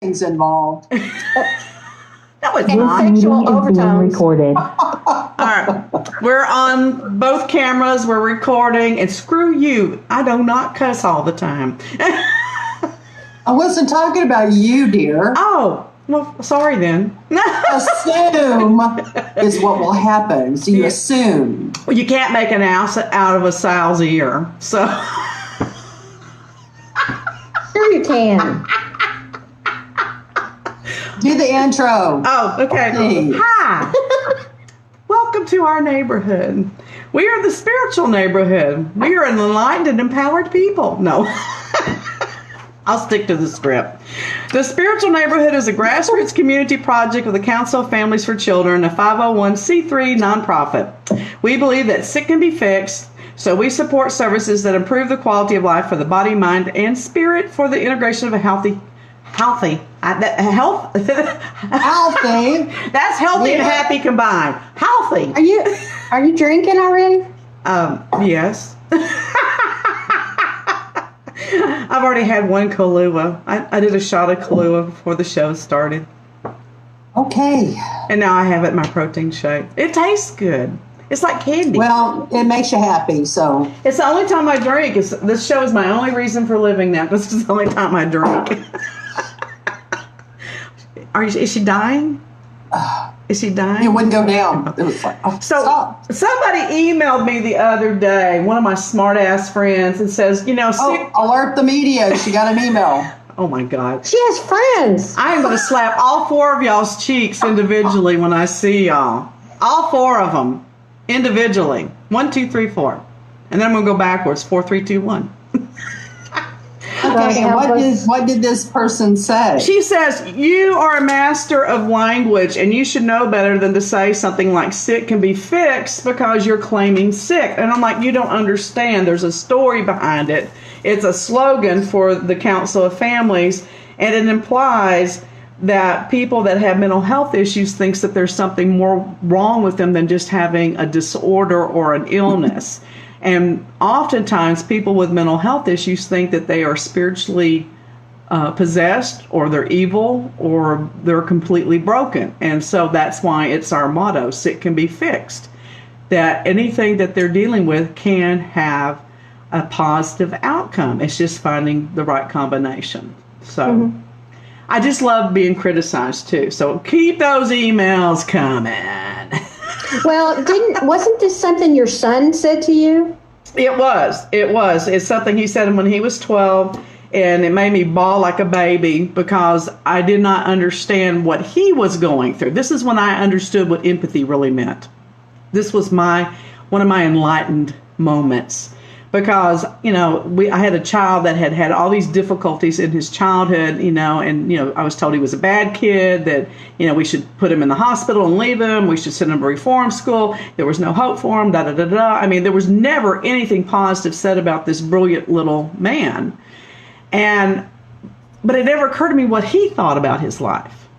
things involved. That was And not. sexual overtones. Recorded. All right. We're on both cameras. We're recording. And screw you. I do not cuss all the time. I wasn't talking about you, dear. Oh, well, sorry then. Assume is what will happen. So you assume. Well, you can't make an ounce out of a sow's ear. So. Sure you can. Do the intro. Oh, okay. Please. Hi. Welcome to our neighborhood. We are the spiritual neighborhood. We are an enlightened and empowered people. No. I'll stick to the script. The Spiritual Neighborhood is a grassroots community project of the Council of Families for Children, a 501c3 nonprofit. We believe that sick can be fixed, so we support services that improve the quality of life for the body, mind, and spirit for the integration of a healthy. Health. Healthy. That's healthy and happy combined. Healthy. Are you drinking already? Yes. I've already had one Kahlua. I did a shot of Kahlua before the show started. Okay. And now I have it in my protein shake. It tastes good. It's like candy. Well, it makes you happy, so. It's the only time I drink. This show is my only reason for living now. This is the only time I drink. Is she dying? Is she dying? It wouldn't go down. It was like, stop. Somebody emailed me the other day, one of my smart ass friends, and says, alert the media. She got an email. Oh my God. She has friends. I am going to slap all four of y'all's cheeks individually when I see y'all. All four of them individually. 1, 2, 3, 4. And then I'm going to go backwards. 4, 3, 2, 1. Okay, and what did this person say? She says, you are a master of language and you should know better than to say something like sick can be fixed because you're claiming sick. And I'm like, you don't understand. There's a story behind it. It's a slogan for the Council of Families, and it implies that people that have mental health issues thinks that there's something more wrong with them than just having a disorder or an illness. And oftentimes people with mental health issues think that they are spiritually possessed, or they're evil, or they're completely broken. And so that's why it's our motto, sick can be fixed. That anything that they're dealing with can have a positive outcome. It's just finding the right combination. So I just love being criticized too. So keep those emails coming. Well, wasn't this something your son said to you? It was. It's something he said when he was 12, and it made me bawl like a baby because I did not understand what he was going through. This is when I understood what empathy really meant. This was one of my enlightened moments. Because, I had a child that had all these difficulties in his childhood, and, I was told he was a bad kid, that, we should put him in the hospital and leave him. We should send him to reform school. There was no hope for him, da-da-da-da. I mean, there was never anything positive said about this brilliant little man. But it never occurred to me what he thought about his life.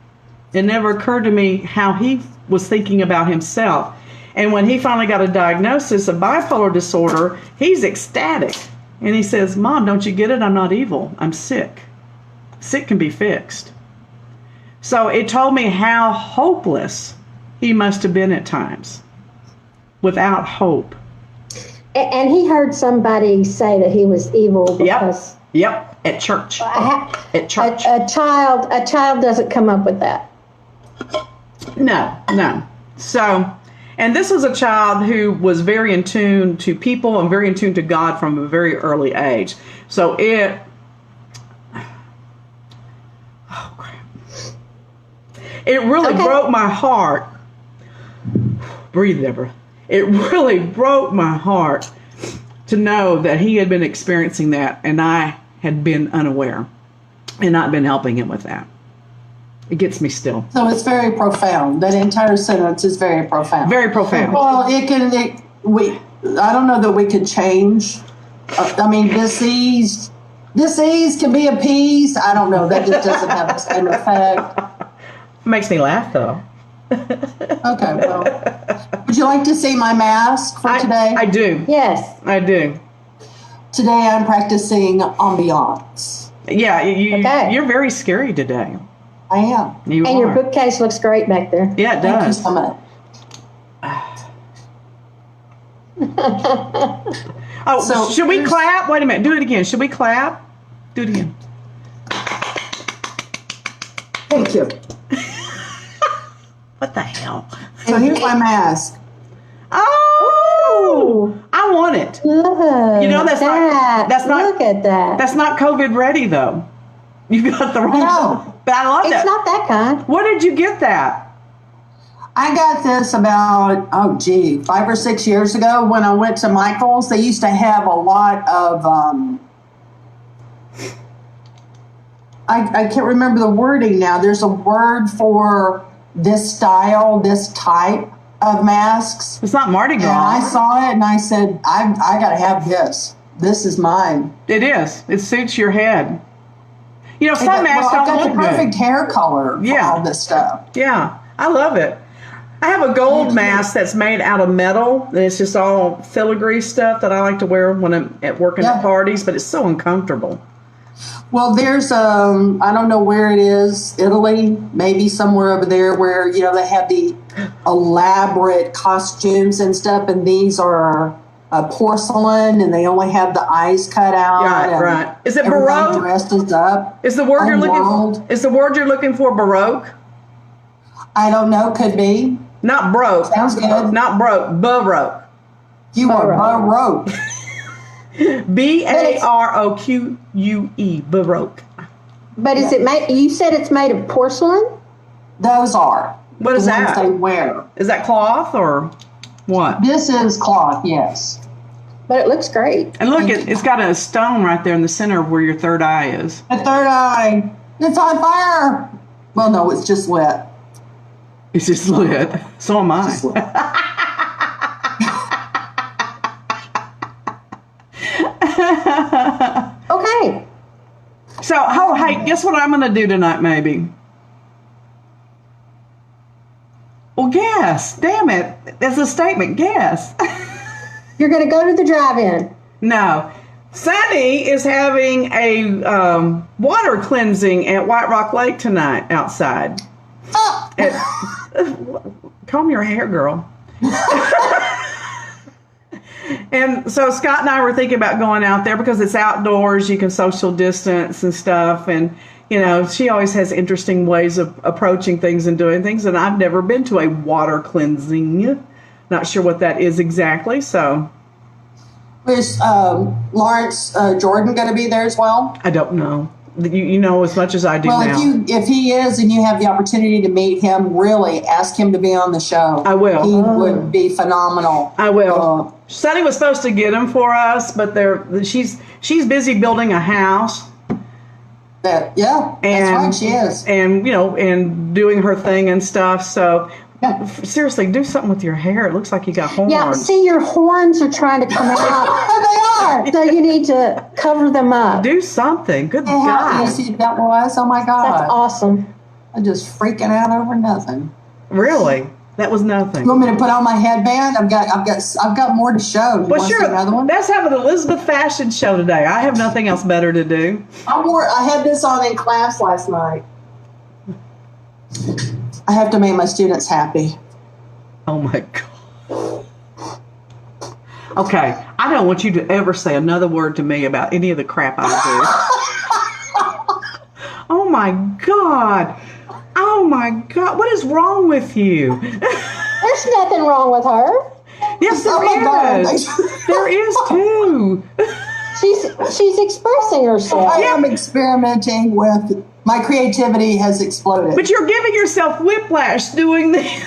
It never occurred to me how he was thinking about himself. And when he finally got a diagnosis of bipolar disorder, he's ecstatic. And he says, Mom, don't you get it? I'm not evil. I'm sick. Sick can be fixed. So it told me how hopeless he must have been at times, without hope. And he heard somebody say that he was evil because... Yep. At church. At church. A child doesn't come up with that. No. So... And this was a child who was very in tune to people and very in tune to God from a very early age. So it really broke my heart. Breathe, Deborah. It really broke my heart to know that he had been experiencing that and I had been unaware and not been helping him with that. It gets me still. So it's very profound. That entire sentence is very profound. Very profound. Well, I don't know that we could change. Disease can be appeased. I don't know. That just doesn't have the same effect. Makes me laugh, though. Okay, well, would you like to see my mask for today? I do. Yes. I do. Today I'm practicing ambiance. Yeah, you're very scary today. I am. You And are. your bookcase looks great back there. Yeah, it Thank you does. so much. Oh, So should we here's- clap? Wait a minute. Do it again. Should we clap? Do it again. Thank you. What the hell? So here's my mask. Oh, I want it. Look. You know, that's not- that's not- Look at that. That's not COVID ready though. You got the wrong. No. But I love It's that. not that kind. Where did you get that? I got this about, 5 or 6 years ago when I went to Michael's. They used to have a lot of, I can't remember the wording now. There's a word for this style, this type of masks. It's not Mardi And I Gras. saw it and I said, I got to have this. This is mine. It is. It suits your head. You know, some I've masks got don't the look perfect good. hair color for Yeah. all this stuff. Yeah, I love it. I have a gold mask that's made out of metal, and it's just all filigree stuff that I like to wear when I'm at working Yeah. at parties, but it's so uncomfortable. Well, there's I don't know where it is, Italy, maybe somewhere over there where, they have the elaborate costumes and stuff, and these are porcelain, and they only have the eyes cut out. Right, and right. Is it everybody Baroque? dresses up. Is the word you're World. looking? Is the word you're looking for Baroque? I don't know, could be. Not broke. Sounds good. Not broke. Baroque. You are Baroque. Baroque. Baroque. Baroque. But is it made? You said it's made of porcelain. Those are What is the ones that? they wear. Is that cloth or what? This is cloth, yes. But it looks great. And look, it's got a stone right there in the center of where your third eye is. The third eye, it's on fire. Well, no, it's just lit. It's just lit. So am I. Just lit. Okay. So, oh, hey, guess what I'm going to do tonight, maybe? Well, guess. Damn it. That's a statement. Guess. You're going to go to the drive-in. No. Sunny is having a water cleansing at White Rock Lake tonight outside. Oh. Comb your hair, girl. And so Scott and I were thinking about going out there because it's outdoors. You can social distance and stuff. And, she always has interesting ways of approaching things and doing things. And I've never been to a water cleansing. Not sure what that is exactly. So Is Lawrence Jordan going to be there as well? I don't know. You know as much as I do Well, now. if he is and you have the opportunity to meet him, really ask him to be on the show. I will. He would be phenomenal. I will. Sonny was supposed to get him for us, but she's busy building a house That's right, she is. and and doing her thing and stuff. So Yeah. seriously, do something with your hair. It looks like you got horns. Yeah, see, your horns are trying to come out. They are. So you need to cover them up. Do something. Good Hey, how you God. see that was? Oh my God! That's awesome. I'm just freaking out over nothing. Really? That was nothing. You want me to put on my headband? I've got more to show. You Well, want to sure. see another one? Let's have an Elizabeth fashion show today. I have nothing else better to do. I had this on in class last night. I have to make my students happy. Oh my God. Okay, I don't want you to ever say another word to me about any of the crap I do. Oh my God. Oh my God. What is wrong with you? There's nothing wrong with her. Yes, Oh my there God. is. There is too. She's expressing herself. I am experimenting with my creativity has exploded. But you're giving yourself whiplash doing this.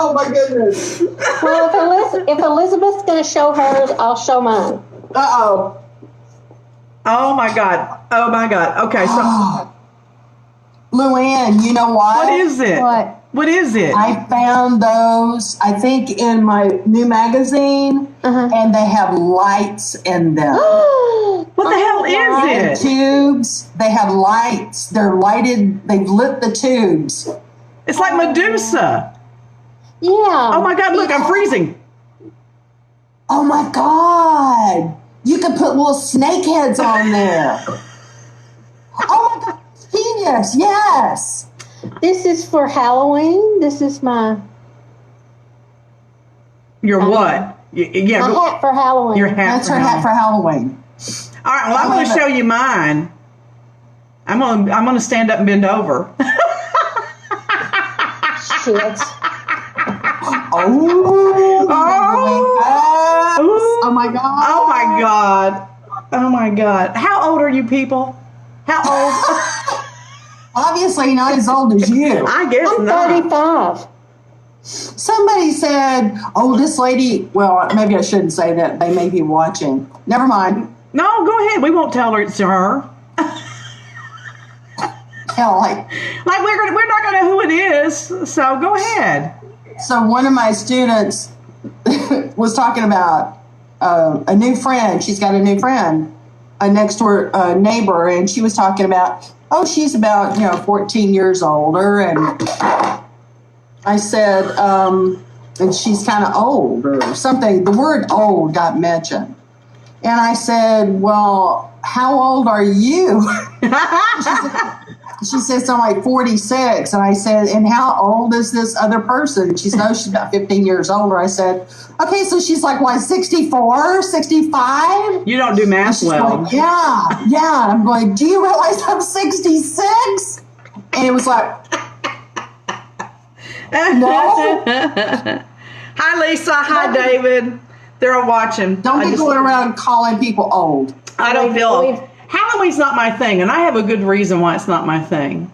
Oh my goodness. Well, if Elizabeth's going to show hers, I'll show mine. Uh-oh. Oh my God. Oh my God. Okay, so Luann, you know what? what is it? What? What is it? I found those, I think, in my new magazine, and they have lights in them. What the hell The is it? tubes, they have lights. They're lighted, they've lit the tubes. It's like Medusa. Yeah. Oh my God, look, I'm freezing. Oh my God. You could put little snake heads on there. Oh my God, genius! Yes. This is for Halloween. This is my Your what? Yeah, my hat for Halloween. your hat. That's for her hat Halloween. for Halloween. All right. Well, I'm going to show you mine. I'm gonna stand up and bend over. Shit. Oh. Oh my God. Oh my God. Oh my God. How old are you people? How old? Obviously not as old as you. I guess I'm not. 35. Somebody said, "Oh, this lady." Well, maybe I shouldn't say that. They may be watching. Never mind. No, go ahead. We won't tell her it's her. Hell, like we're not gonna know who it is. So go ahead. so. One of my students was talking about a new friend. She's got a new friend, a next door neighbor, and she was talking about. Oh, she's about 14 years older, and I said, and she's kind of old or something. The word "old" got mentioned, and I said, "Well, how old are you?" She said, "So I'm like 46." And I said, "And how old is this other person?" She said, "Oh, she's about 15 years older." I said, "Okay, so she's like, what, 64, 65? You don't do math well. Like, yeah. I'm going, "Do you realize I'm 66? And it was like, no. Hi, Lisa. Hi, David. They're all watching. Don't be going around calling people old." I don't feel. Halloween's not my thing, and I have a good reason why it's not my thing.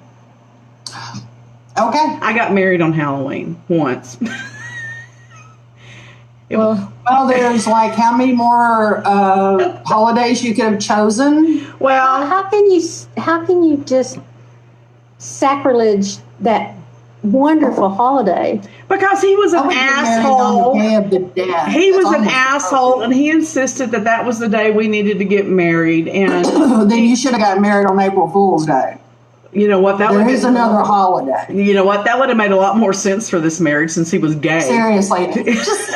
Okay. I got married on Halloween once. Well, There's like how many more holidays you could have chosen? Well, how can you just sacrilege that wonderful holiday? because he was an asshole. On the Day of the Dead. He was That's an almost asshole, perfect. and he insisted that was the day we needed to get married. And Then you should have got married on April Fool's Day. you know what? That There would is another holiday. You know what? That would have made a lot more sense for this marriage since he was gay. Seriously,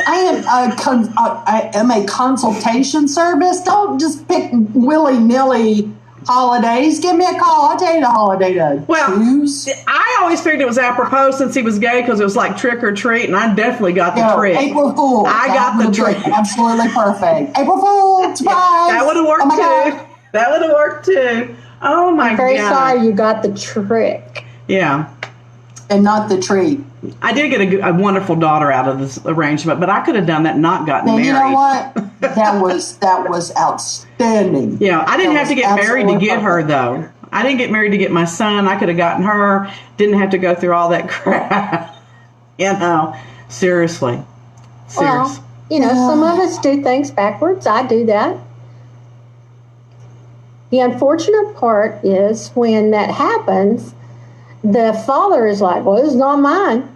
I am a consultation service. Don't just pick willy-nilly holidays. Give me a call. I'll tell you the holiday to choose. I always figured it was apropos since he was gay because it was like trick or treat, and I definitely got the trick. April Fool. I got the trick. Absolutely perfect. April Fool. Surprise. That would have worked too. That would have worked too. Oh my God. Very sorry you got the trick. Yeah. And not the treat. I did get a wonderful daughter out of this arrangement, but I could have done that and not gotten And married. you know what? That was outstanding. Yeah, I didn't have to get married to get her, though. I didn't get married to get my son. I could have gotten her. Didn't have to go through all that crap. Seriously. Well, some of us do things backwards. I do that. The unfortunate part is when that happens, the father is like, "Well, it's not mine."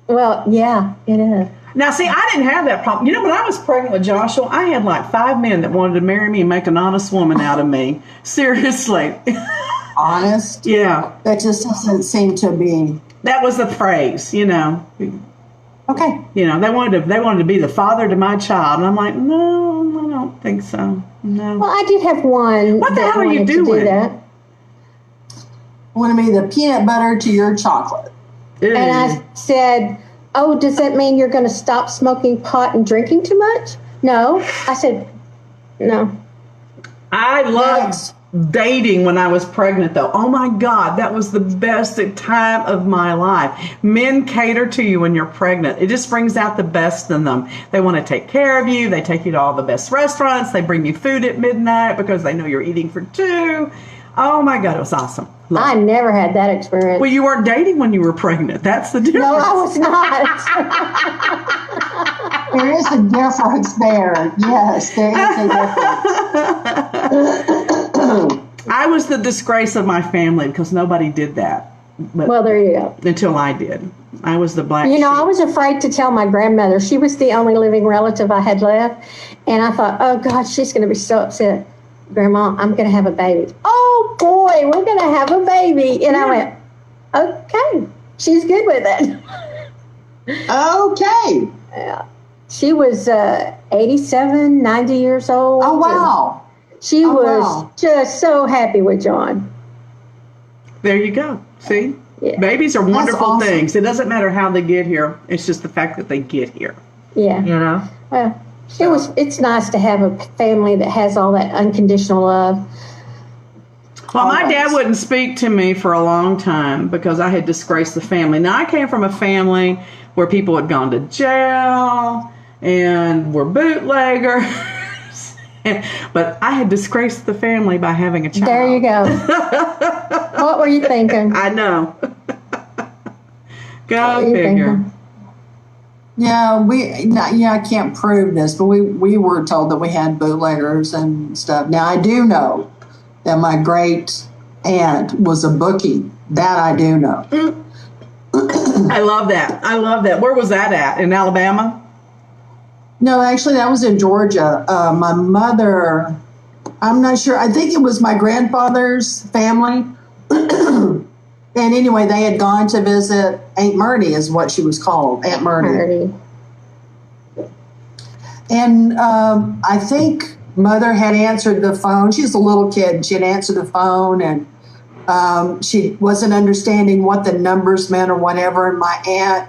Well, yeah, it is. Now, see, I didn't have that problem. When I was pregnant with Joshua, I had like 5 men that wanted to marry me and make an honest woman out of me. Seriously. Honest? Yeah. That just doesn't seem to be. That was the phrase, Okay. They wanted to be the father to my child, and I'm like, no, I don't think so. No. Well, I did have one. What the that hell are you wanted to do doing? that. Want to be the peanut butter to your chocolate. Ew. And I said, "Oh, does that mean you're going to stop smoking pot and drinking too much?" No. I said, "No." I loved Yes. dating when I was pregnant, though. Oh my God, that was the best time of my life. Men cater to you when you're pregnant. It just brings out the best in them. They want to take care of you. They take you to all the best restaurants. They bring you food at midnight because they know you're eating for two. Oh my God, it was awesome. I never had that experience. Well, you weren't dating when you were pregnant. That's the difference. No, I was not. There is a difference there. Yes, there is a difference. I was the disgrace of my family because nobody did that. But Well, there you go. until I did. I was the black sheep. I was afraid to tell my grandmother. She was the only living relative I had left. And I thought, "Oh, God, she's going to be so upset. Grandma, I'm going to have a baby." "Oh, boy, we're going to have a baby." And I went, "Okay." She's good with it. Okay. Yeah. She was 87, 90 years old. Oh, wow. She was just so happy with John. There you go. See? Yeah. Babies are wonderful awesome. things. It doesn't matter how they get here. It's just the fact that they get here. Yeah. You know? Well, it's nice to have a family that has all that unconditional love. Well, my Always. dad wouldn't speak to me for a long time because I had disgraced the family. Now, I came from a family where people had gone to jail and were bootleggers. But I had disgraced the family by having a child. There you go. What were you thinking? I know. Go What were you figure. thinking? Yeah, I can't prove this, but we were told that we had bootleggers and stuff. Now, I do know that my great aunt was a bookie. That I do know. I love that. I love that. Where was that at? In Alabama? No, actually, that was in Georgia. My mother, I'm not sure. I think it was my grandfather's family. And anyway, they had gone to visit Aunt Myrtie, is what she was called, Aunt Myrtie. And I think Mother had answered the phone. She was a little kid. And she had answered the phone, and she wasn't understanding what the numbers meant or whatever. And my aunt,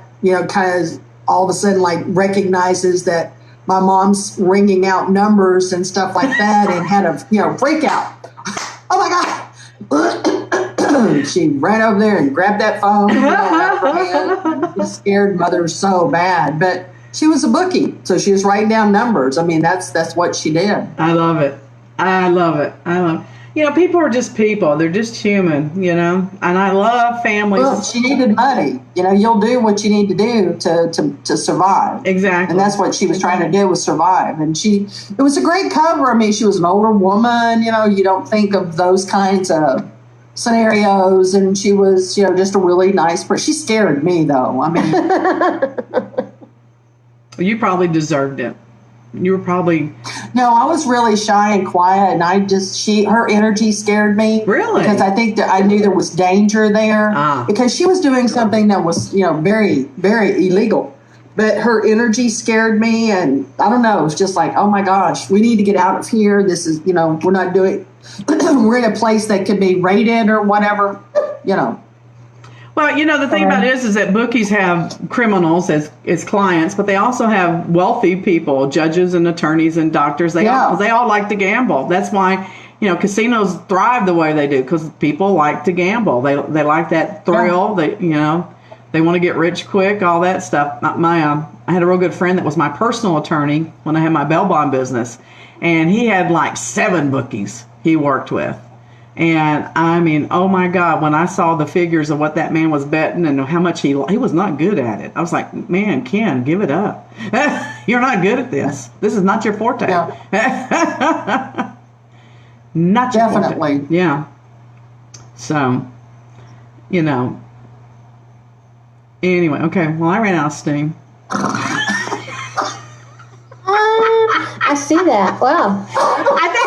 kind of all of a sudden like recognizes that my mom's ringing out numbers and stuff like that, and had a freak out. Oh my God! She ran over there and grabbed that phone. Out of her hand. She scared Mother so bad, but she was a bookie, so she was writing down numbers. I mean, that's what she did. I love it. I love it. People are just people. They're just human, and I love families. Well, she needed money. You'll do what you need to do to survive. Exactly. And that's what she was trying to do, was survive. And it was a great cover. I mean, she was an older woman. You don't think of those kinds of scenarios. And she was, just a really nice person. She scared me, though. I mean, You probably deserved it. You were probably... No, I was really shy and quiet, and her energy scared me. Really? Because I think that I knew there was danger there. Because she was doing something that was, very, very illegal. But her energy scared me, and I don't know, it was just like, oh my gosh, we need to get out of here. This is, we're not doing... we're in a place that could be raided or whatever, Well, the thing about it is that bookies have criminals as clients, but they also have wealthy people, judges and attorneys and doctors. They all like to gamble. That's why, casinos thrive the way they do, because people like to gamble. They like that thrill. They want to get rich quick, all that stuff. I had a real good friend that was my personal attorney when I had my bail bond business, and he had like 7 bookies he worked with. And I mean, oh my God, when I saw the figures of what that man was betting and how much he was not good at it. I was like, man, Ken, give it up. You're not good at this. This is not your forte. Yeah. Not your Definitely. forte. Yeah. So, anyway, okay. Well, I ran out of steam. I see that. Wow. I think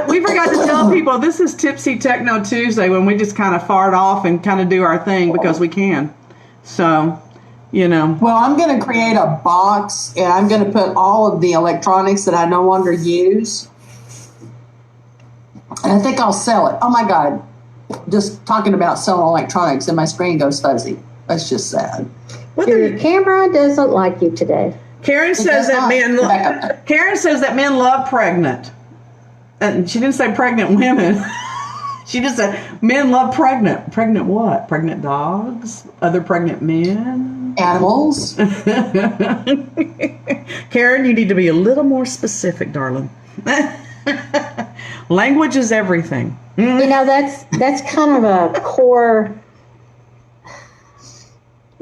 we forgot to tell people this is Tipsy Techno Tuesday, when we just kind of fart off and kind of do our thing because we can. So, Well, I'm going to create a box, and I'm going to put all of the electronics that I no longer use. And I think I'll sell it. Oh my God. Just talking about selling electronics and my screen goes fuzzy. That's just sad. Your camera doesn't like you today. Karen says that men love pregnant. And she didn't say pregnant women. She just said men love pregnant. Pregnant what? Pregnant dogs? Other pregnant men? Animals. Karen, you need to be a little more specific, darling. Language is everything. That's kind of a core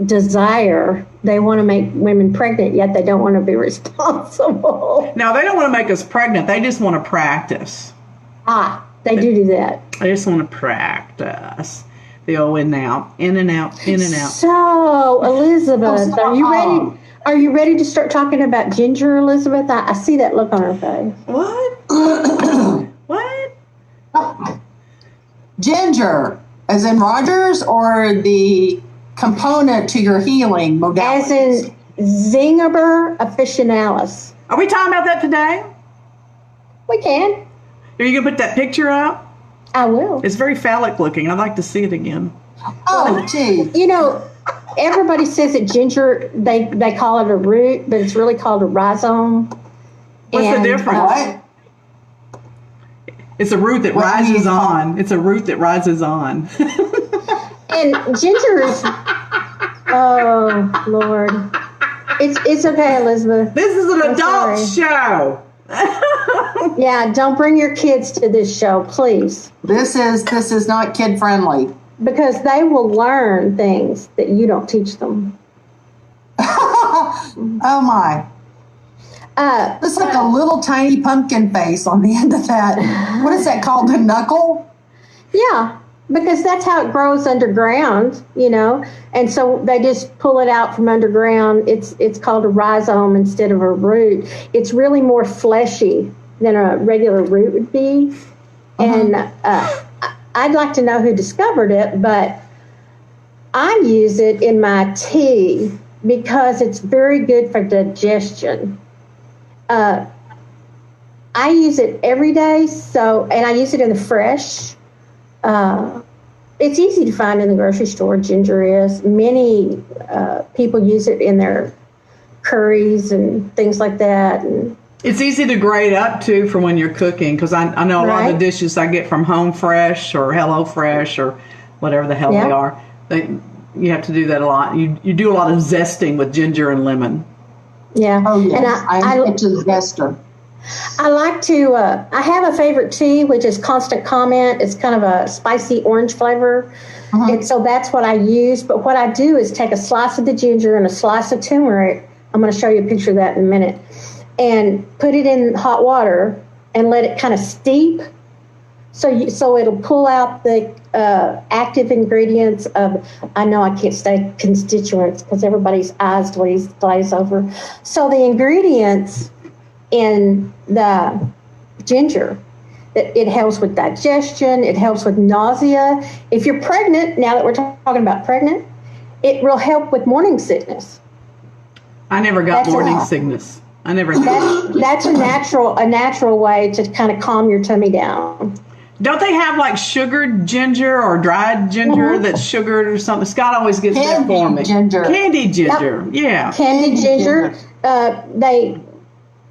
desire. They want to make women pregnant, yet they don't want to be responsible. No, they don't want to make us pregnant. They just want to practice. They do that. They just want to practice. The old in and out, in and out, in and out. So, Elizabeth, are you ready to start talking about Ginger, Elizabeth? I see that look on her face. What? What? Ginger, as in Rogers, or the component to your healing modality? Zingiber officinalis. Are we talking about that today? We can. Are you going to put that picture up? I will. It's very phallic looking. I'd like to see it again. Oh, gee. You know, everybody says that ginger, they call it a root, but it's really called a rhizome. What's the difference? What? It's a root that What do you rises call- on. It's a root that rises on. And ginger is, oh, Lord. It's okay, Elizabeth. This is an I'm adult sorry. show. Yeah, don't bring your kids to this show, please. This is not kid friendly. Because they will learn things that you don't teach them. Oh my. It's like a little tiny pumpkin face on the end of that. What is that called? A knuckle? Yeah, because that's how it grows underground, you know. And so they just pull it out from underground. It's called a rhizome instead of a root. It's really more fleshy than a regular root would be. And I'd like to know who discovered it, but I use it in my tea because it's very good for digestion. I use it every day, and I use it in the fresh. It's easy to find in the grocery store, ginger is. Many people use it in their curries and things like that. And It's easy to grate up, too, for when you're cooking, because I know a lot of Right. the dishes I get from Home Fresh or Hello Fresh or whatever the hell Yeah. they are. You have to do that a lot. You do a lot of zesting with ginger and lemon. yeah, Oh, yes. and I'm into the zester. I like to, I have a favorite tea, which is Constant Comment. It's kind of a spicy orange flavor. And so that's what I use. But what I do is take a slice of the ginger and a slice of turmeric. I'm going to show you a picture of that in a minute. And put it in hot water and let it kind of steep. So it'll pull out the active ingredients of, I know I can't say constituents because everybody's eyes glaze over. So the ingredients in the ginger, it helps with digestion, it helps with nausea. If you're pregnant, now that we're talking about pregnant, it will help with morning sickness. I never got That's morning all. sickness. I never. That's a natural way to kind of calm your tummy down. Don't they have like sugared ginger or dried ginger that's sugared or something? Scott always gets that for me. Candied ginger. Candied ginger. Yeah. Candied ginger,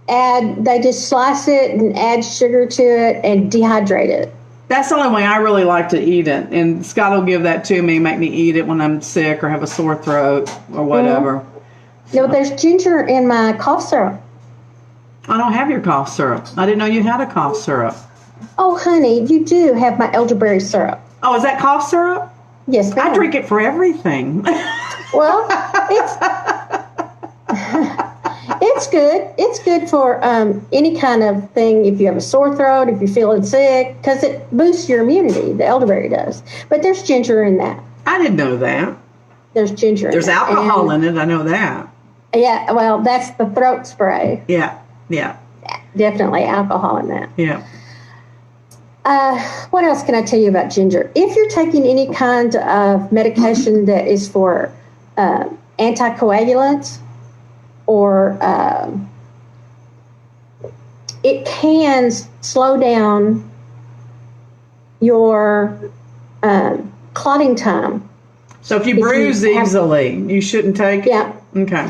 they just slice it and add sugar to it and dehydrate it. That's the only way I really like to eat it. And Scott will give that to me, make me eat it when I'm sick or have a sore throat or whatever. No, there's ginger in my cough syrup. I don't have your cough syrup. I didn't know you had a cough syrup. Oh, honey, you do have my elderberry syrup. Oh, is that cough syrup? Yes, ma'am. I drink it for everything. Well, it's good. It's good for any kind of thing. If you have a sore throat, if you're feeling sick, because it boosts your immunity. The elderberry does. But there's ginger in that. I didn't know that. There's ginger. There's in that. alcohol And, in it. I know that. Yeah, well, that's the throat spray. Yeah. Yeah. Definitely alcohol in that. Yeah. What else can I tell you about ginger? If you're taking any kind of medication that is for anticoagulants, or it can slow down your clotting time. So if you If you bruise have- easily, you shouldn't take it? Yeah. Okay.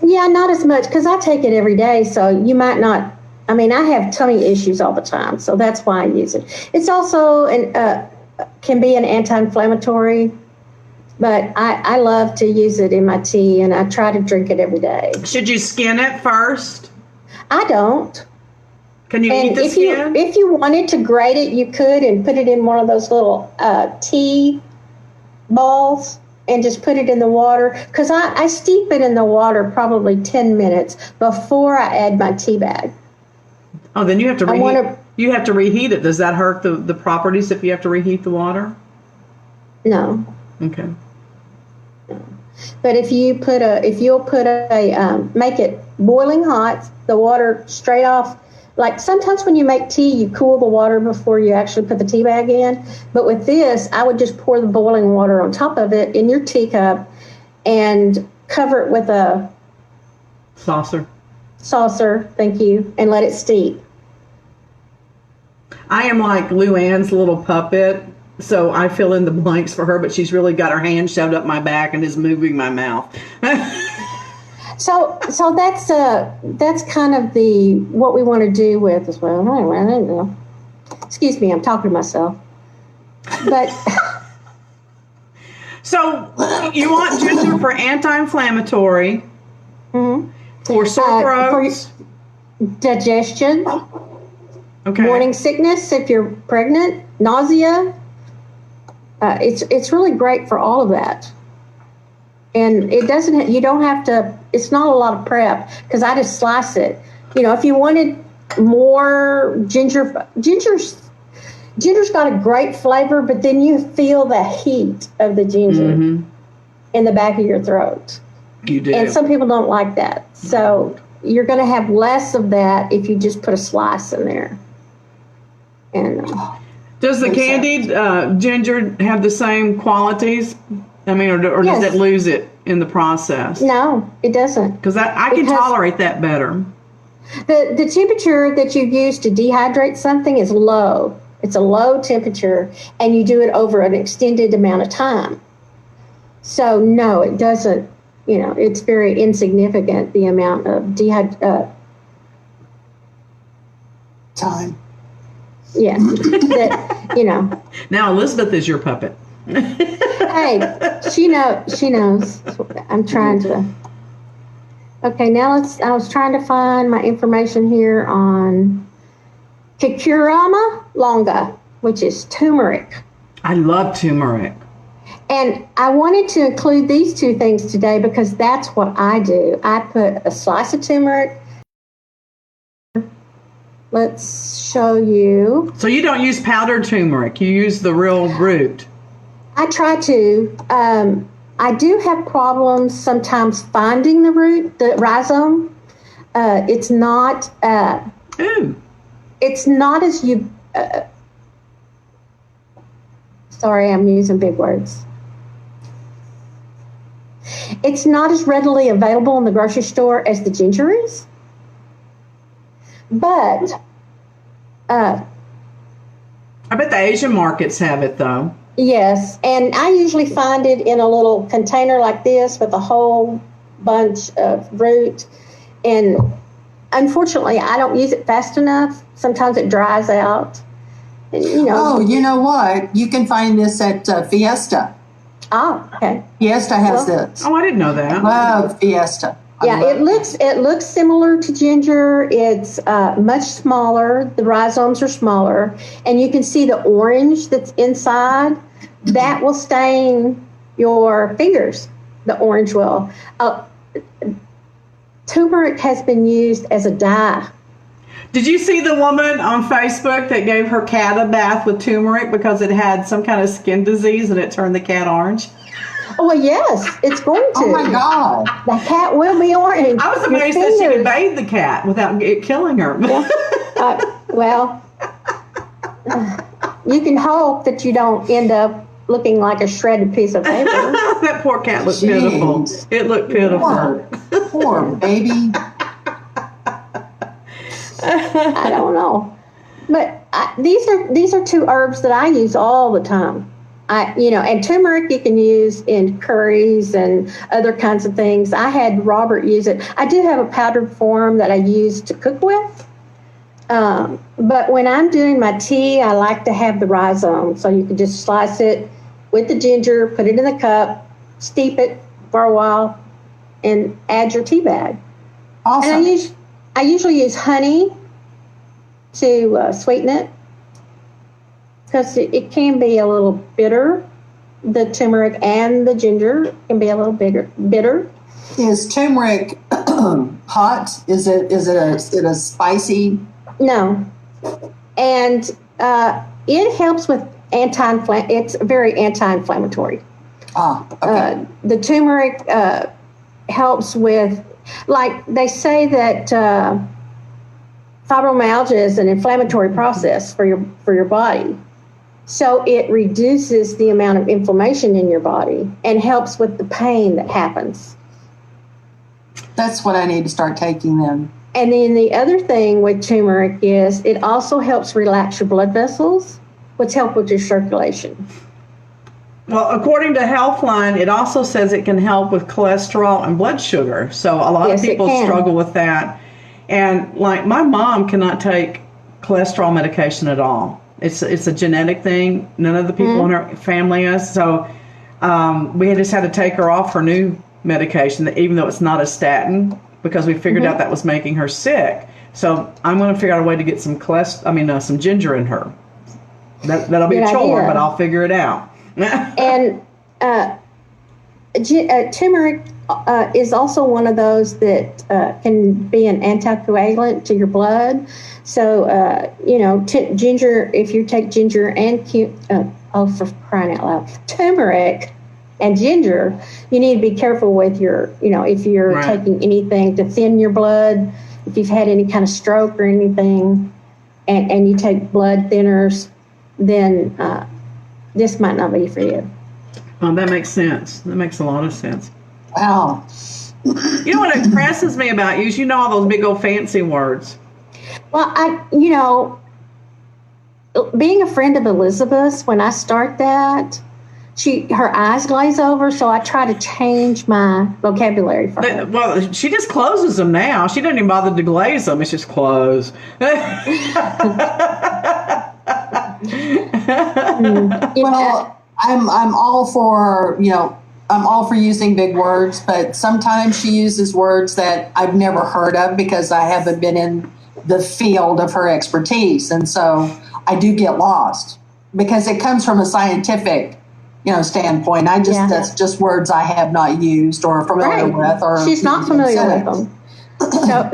Yeah, not as much because I take it every day, so you might not. I mean, I have tummy issues all the time, so that's why I use it. It's also can be an anti-inflammatory, but I love to use it in my tea, and I try to drink it every day. Should you skin it first? I don't. Can you eat And the if skin? you wanted to grate it, you could and put it in one of those little tea balls and just put it in the water. Because I steep it in the water probably 10 minutes before I add my tea bag. Oh, then you have to I reheat. wanna- You have to reheat it. Does that hurt the properties if you have to reheat the water? No. Okay. But if you'll put make it boiling hot, the water straight off. Like sometimes when you make tea, you cool the water before you actually put the tea bag in. But with this, I would just pour the boiling water on top of it in your teacup and cover it with a saucer, thank you, and let it steep. I am like Luann's little puppet, so I fill in the blanks for her, but she's really got her hand shoved up my back and is moving my mouth. So that's kind of what we want to do with as well. I don't know. Excuse me, I'm talking to myself. But so you want ginger for anti-inflammatory, for sore throats, for digestion, okay, morning sickness if you're pregnant, nausea. It's really great for all of that. And it doesn't. You don't have to. It's not a lot of prep because I just slice it. If you wanted more ginger's got a great flavor, but then you feel the heat of the ginger in the back of your throat. You do. And some people don't like that, so you're going to have less of that if you just put a slice in there. And does the candied ginger have the same qualities? I mean, or Yes. does it lose it in the process? No, it doesn't. Because I can tolerate that better. The temperature that you use to dehydrate something is low. It's a low temperature, and you do it over an extended amount of time. So, no, it doesn't. It's very insignificant, the amount of time. Yeah. Now Elizabeth is your puppet. Hey, she knows. I'm trying to. Okay, now I was trying to find my information here on Curcuma longa, which is turmeric. I love turmeric. And I wanted to include these two things today because that's what I do. I put a slice of turmeric. Let's show you. So you don't use powdered turmeric. You use the real root. I try to. I do have problems sometimes finding the root, the rhizome. It's not. It's not as you. Sorry, I'm using big words. It's not as readily available in the grocery store as the ginger is. But I bet the Asian markets have it though. Yes, and I usually find it in a little container like this with a whole bunch of root. And unfortunately, I don't use it fast enough. Sometimes it dries out. And, Oh, you know what? You can find this at Fiesta. Oh, okay. Fiesta has this. Oh, I didn't know that. Love Fiesta. Yeah, it looks similar to ginger. It's much smaller. The rhizomes are smaller, and you can see the orange that's inside. That will stain your fingers. The orange will. Turmeric has been used as a dye. Did you see the woman on Facebook that gave her cat a bath with turmeric because it had some kind of skin disease and it turned the cat orange? Oh, well, yes, it's going to. Oh, my God. The cat will be orange. I was amazed that she could bathe the cat without it killing her. Well, you can hope that you don't end up looking like a shredded piece of paper. That poor cat looked pitiful. It looked pitiful. Poor baby. I don't know. But these are two herbs that I use all the time. And turmeric you can use in curries and other kinds of things. I had Robert use it. I do have a powdered form that I use to cook with. But when I'm doing my tea, I like to have the rhizome. So you can just slice it with the ginger, put it in the cup, steep it for a while, and add your tea bag. Awesome. And I usually use honey to sweeten it because it can be a little bitter. The turmeric and the ginger can be a little bitter. Is turmeric hot? Is it a spicy? No, and it helps with It's very anti-inflammatory. Okay. The turmeric helps with, like they say that fibromyalgia is an inflammatory process for your body. So it reduces the amount of inflammation in your body and helps with the pain that happens. That's what I need to start taking then. And then the other thing with turmeric is it also helps relax your blood vessels, which help with your circulation. Well, according to Healthline, it also says it can help with cholesterol and blood sugar. So a lot of people struggle with that. And like my mom cannot take cholesterol medication at all. It's a genetic thing. None of the people in her family is. So we just had to take her off her new medication, even though it's not a statin, because we figured out that was making her sick. So I'm going to figure out a way to get some some ginger in her. That'll be a chore, but I'll figure it out. And turmeric is also one of those that can be an anticoagulant to your blood. So, ginger, if you take ginger and, for crying out loud, turmeric and ginger, you need to be careful with your, if you're taking anything to thin your blood, if you've had any kind of stroke or anything, and you take blood thinners, then this might not be for you. Oh, that makes sense. That makes a lot of sense. Wow. You know what impresses me about you is all those big old fancy words. Well, being a friend of Elizabeth's, when I start that, her eyes glaze over, so I try to change my vocabulary for her. Well, she just closes them now. She doesn't even bother to glaze them. It's just close. Well, I'm all for, I'm all for using big words, but sometimes she uses words that I've never heard of because I haven't been in the field of her expertise. And so I do get lost because it comes from a scientific, standpoint. That's just words I have not used or familiar with. Or she's not familiar with them.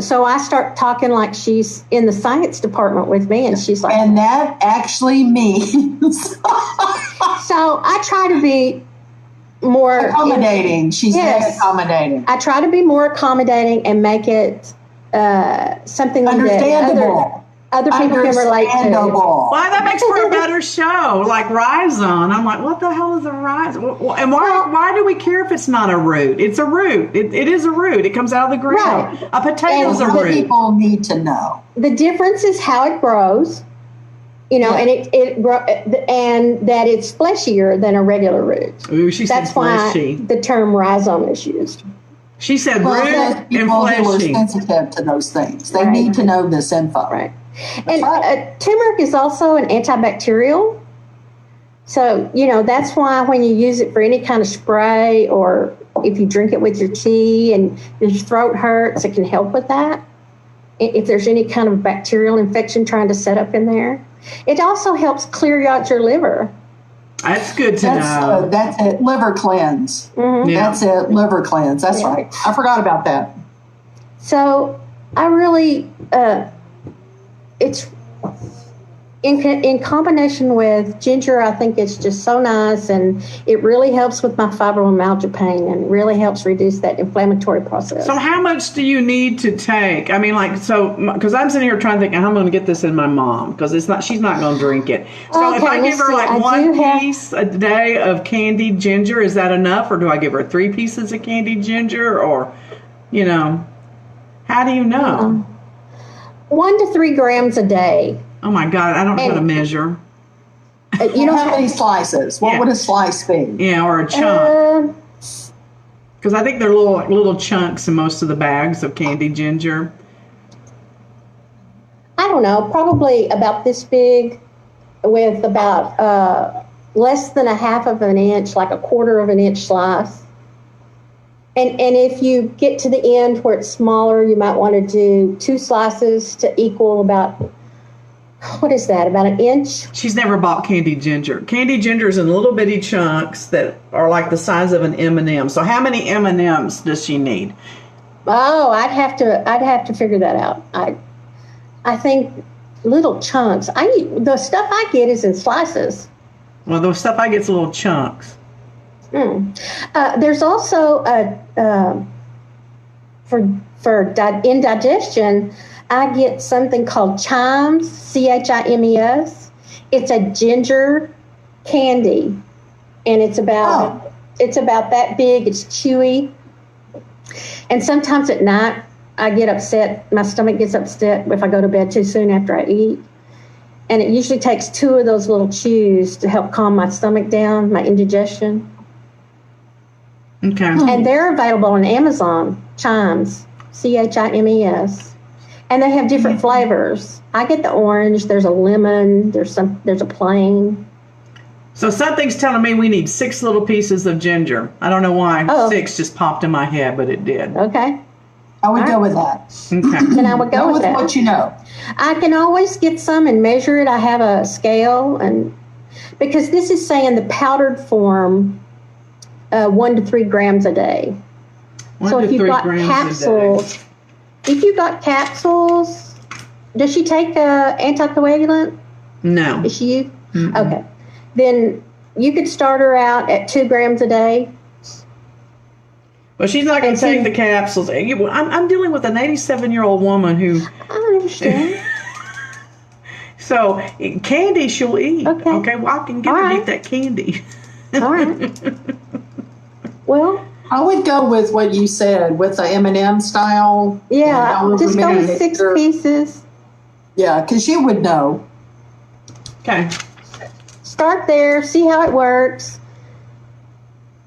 So I start talking like she's in the science department with me, and she's like, and that actually means. So I try to be more accommodating. She's very accommodating. I try to be more accommodating and make it something understandable. Other people can relate to. Well, that makes for a better show, like rhizome. I'm like, what the hell is a rhizome? And why do we care if it's not a root? It's a root. It is a root. It comes out of the ground. Right. A potato is a root. People need to know. The difference is how it grows, and and that it's fleshier than a regular root. Ooh, she said fleshy. That's why the term rhizome is used. She said root and people who are fleshy. sensitive to those things. They need to know this info. Right. And turmeric is also an antibacterial. So, that's why when you use it for any kind of spray or if you drink it with your tea and your throat hurts, it can help with that. If there's any kind of bacterial infection trying to set up in there. It also helps clear out your liver. That's good to know. That's it. Liver cleanse. Mm-hmm. Yeah. That's it. Liver cleanse. That's right. I forgot about that. So I really... it's in combination with ginger. I think it's just so nice, and it really helps with my fibromyalgia pain and really helps reduce that inflammatory process. So how much do you need to take? I mean, because I'm sitting here trying to think, how am I going to get this in my mom? Because she's not going to drink it. So if I give her one piece a day of candied ginger, is that enough? Or do I give her 3 pieces of candied ginger? Or, how do you know? 1 to 3 grams a day. Oh my God, I don't know how to measure. How many slices? What would a slice be? Yeah, or a chunk. Because I think they're little chunks in most of the bags of candied ginger. I don't know, probably about this big with about less than a half of an inch, like a quarter of an inch slice. And if you get to the end where it's smaller, you might want to do 2 slices to equal about, what is that, about an inch? She's never bought candied ginger. Candied ginger is in little bitty chunks that are like the size of an M&M. So how many M&Ms does she need? Oh, I'd have to figure that out. I think little chunks. The stuff I get is in slices. Well, the stuff I get is little chunks. There's also for indigestion, I get something called Chimes, CHIMES. It's a ginger candy, and it's about that big. It's chewy, And sometimes at night, I get upset. My stomach gets upset if I go to bed too soon after I eat. And it usually takes 2 of those little chews to help calm my stomach down, my indigestion. Okay. And they're available on Amazon, Chimes, Chimes. And they have different flavors. I get the orange, there's a lemon, there's a plain. So something's telling me we need 6 little pieces of ginger. I don't know why 6 just popped in my head, but it did. Okay. I would go with that. Okay. Then I would go with that. What you know. I can always get some and measure it. I have a scale, and because this is saying the powdered form, 1 to 3 grams a day. 1 So to if you've 3 got grams capsules, does she take a anticoagulant? No. Is she? Mm-hmm. Okay. Then you could start her out at 2 grams a day. Well, she's not going to take the capsules. I'm dealing with an 87-year-old woman who. I understand. So candy she'll eat. Okay. Well, I can get her to eat that candy. All right. Well, I would go with what you said with the M&M style. Yeah, just go with 6 pieces. Yeah, because you would know. Okay. Start there, see how it works.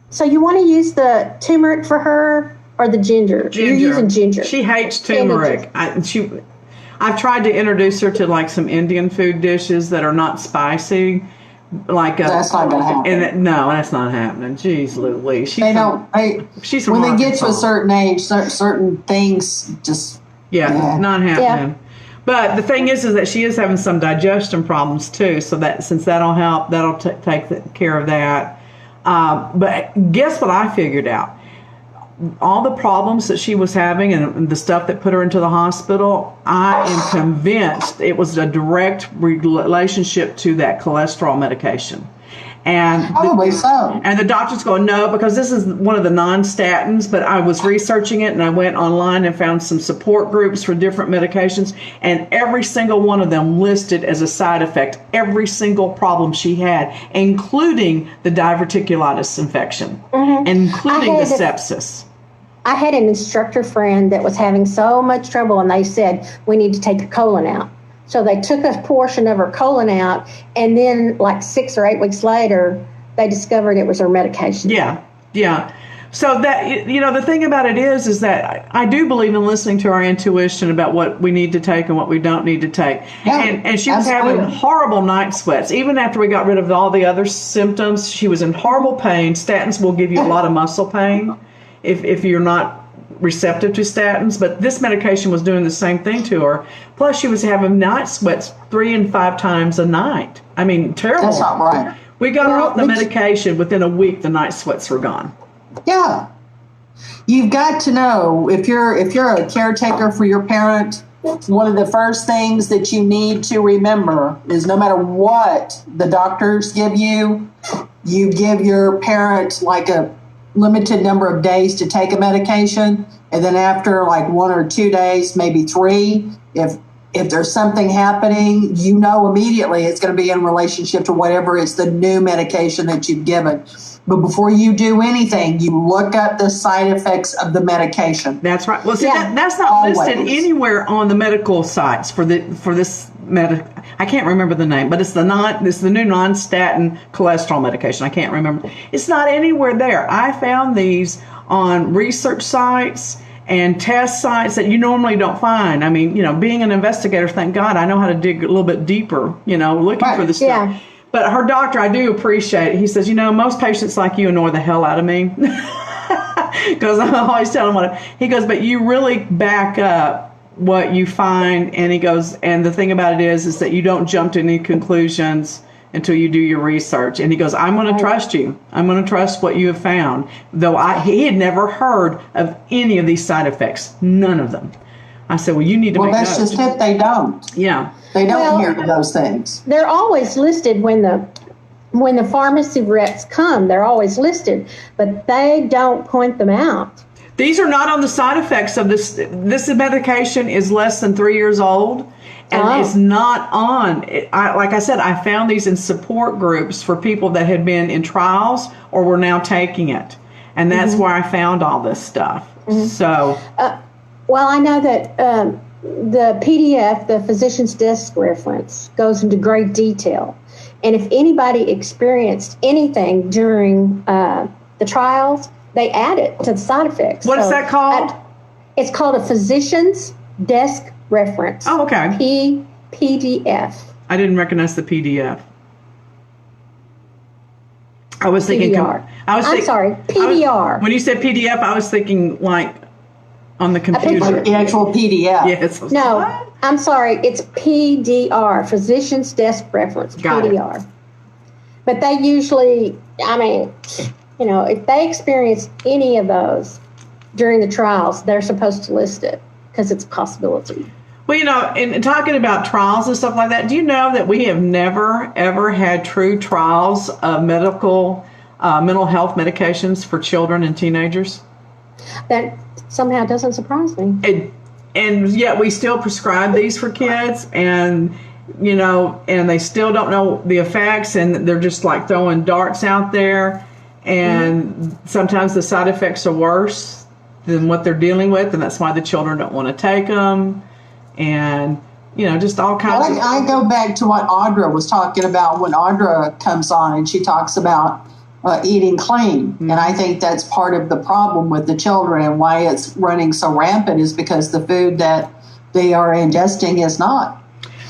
So you want to use the turmeric for her or the ginger? You're using ginger. She hates turmeric. I've tried to introduce her to like some Indian food dishes that are not spicy. That's not going to happen. No, that's not happening. Jeez Louise. She's when they get to a certain age, certain things just... not happening. Yeah. But the thing is that she is having some digestion problems too. So that since that'll help, that'll take care of that. But guess what I figured out? All the problems that she was having and the stuff that put her into the hospital, I am convinced it was a direct relationship to that cholesterol medication. And probably so. And the doctors go, no, because this is one of the non-statins, but I was researching it and I went online and found some support groups for different medications, and every single one of them listed as a side effect every single problem she had, including the diverticulitis infection, including the sepsis. I had an instructor friend that was having so much trouble, and they said, we need to take the colon out. So they took a portion of her colon out, and then like 6 or 8 weeks later, they discovered it was her medication. Yeah. So that, the thing about it is that I do believe in listening to our intuition about what we need to take and what we don't need to take. Yeah, and she was having horrible night sweats. Even after we got rid of all the other symptoms, she was in horrible pain. Statins will give you a lot of muscle pain if you're not receptive to statins, but this medication was doing the same thing to her. Plus, she was having night sweats 3 and 5 times a night. I mean, terrible. That's not right. We got her off the medication. Within a week, the night sweats were gone. Yeah, you've got to know if you're a caretaker for your parent. One of the first things that you need to remember is no matter what the doctors give you, you give your parent like a limited number of days to take a medication, and then after like 1 or 2 days, maybe 3, if there's something happening, immediately it's going to be in relationship to whatever is the new medication that you've given. But before you do anything, you look up the side effects of the medication. That's right. Well, see, that's not listed anywhere on the medical sites for this I can't remember the name, but it's the new non-statin cholesterol medication. I can't remember. It's not anywhere there. I found these on research sites and test sites that you normally don't find. I mean, being an investigator, thank God, I know how to dig a little bit deeper, looking for the stuff. Yeah. But her doctor, I do appreciate it. He says, most patients like you annoy the hell out of me. Because I'm always telling him he goes, but you really back up what you find. And he goes, and the thing about it is that you don't jump to any conclusions until you do your research. And he goes, I'm going to trust you. I'm going to trust what you have found. Though he had never heard of any of these side effects. None of them. I said, well, you need to make notes. Well, that's just it. They don't. Yeah. They don't hear those things. They're always listed when the pharmacy reps come. They're always listed, but they don't point them out. These are not on the side effects of this. This medication is less than 3 years old, and it's not on. Like I said, I found these in support groups for people that had been in trials or were now taking it, and that's where I found all this stuff. So, Well, I know that the PDF, the physician's desk reference, goes into great detail. And if anybody experienced anything during the trials, they add it to the side effects. what is that called? It's called a physician's desk reference. Oh, okay. PDF. I didn't recognize the PDF. I was thinking. PDR. I'm sorry, PDR. When you said PDF, I was thinking like on the computer. Like the actual PDF. Yes. No, What? I'm sorry. It's PDR, Physician's Desk Reference, Got it. PDR. But they usually, I mean, if they experience any of those during the trials, they're supposed to list it because it's a possibility. Well, in talking about trials and stuff like that, do you know that we have never, ever had true trials of mental health medications for children and teenagers? That somehow doesn't surprise me. And yet we still prescribe these for kids, and and they still don't know the effects, and they're just like throwing darts out there, and sometimes the side effects are worse than what they're dealing with, and that's why the children don't want to take them, and just all kinds of. I go back to what Audra was talking about when Audra comes on and she talks about eating clean. And I think that's part of the problem with the children and why it's running so rampant is because the food that they are ingesting is not.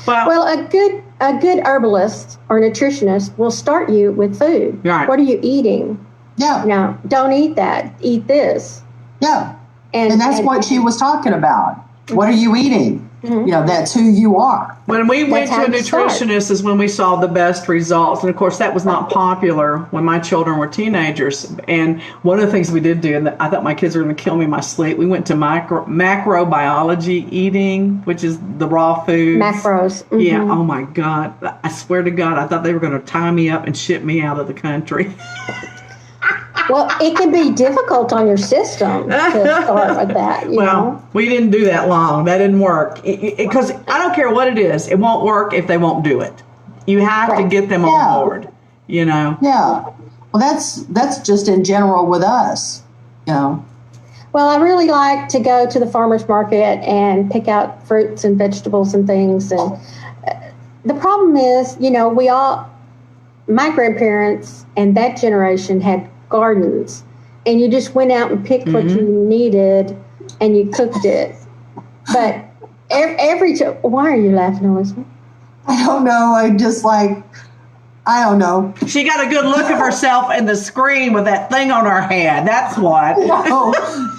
Well, a good herbalist or nutritionist will start you with food. Right. What are you eating? Yeah. No, don't eat that. Eat this. Yeah. And that's what she was talking about. What are you eating? That's who you are. When we went to a That's how you nutritionist is when we saw the best results. And of course, that was not popular when my children were teenagers. And one of the things we did do, and I thought my kids were going to kill me in my sleep, we went to macrobiology eating, which is the raw foods. Macros. Yeah. Oh my God. I swear to God, I thought they were going to tie me up and ship me out of the country. Well, it can be difficult on your system to start with that. You know? We didn't do that long. That didn't work. Because I don't care what it is. It won't work if they won't do it. You have to get them on board, Yeah. Well, that's just in general with us, Well, I really like to go to the farmer's market and pick out fruits and vegetables and things. And the problem is, my grandparents and that generation had gardens, and you just went out and picked what you needed and you cooked it. But why are you laughing, Elizabeth? I don't know. I don't know. She got a good look of herself in the screen with that thing on her head. That's what.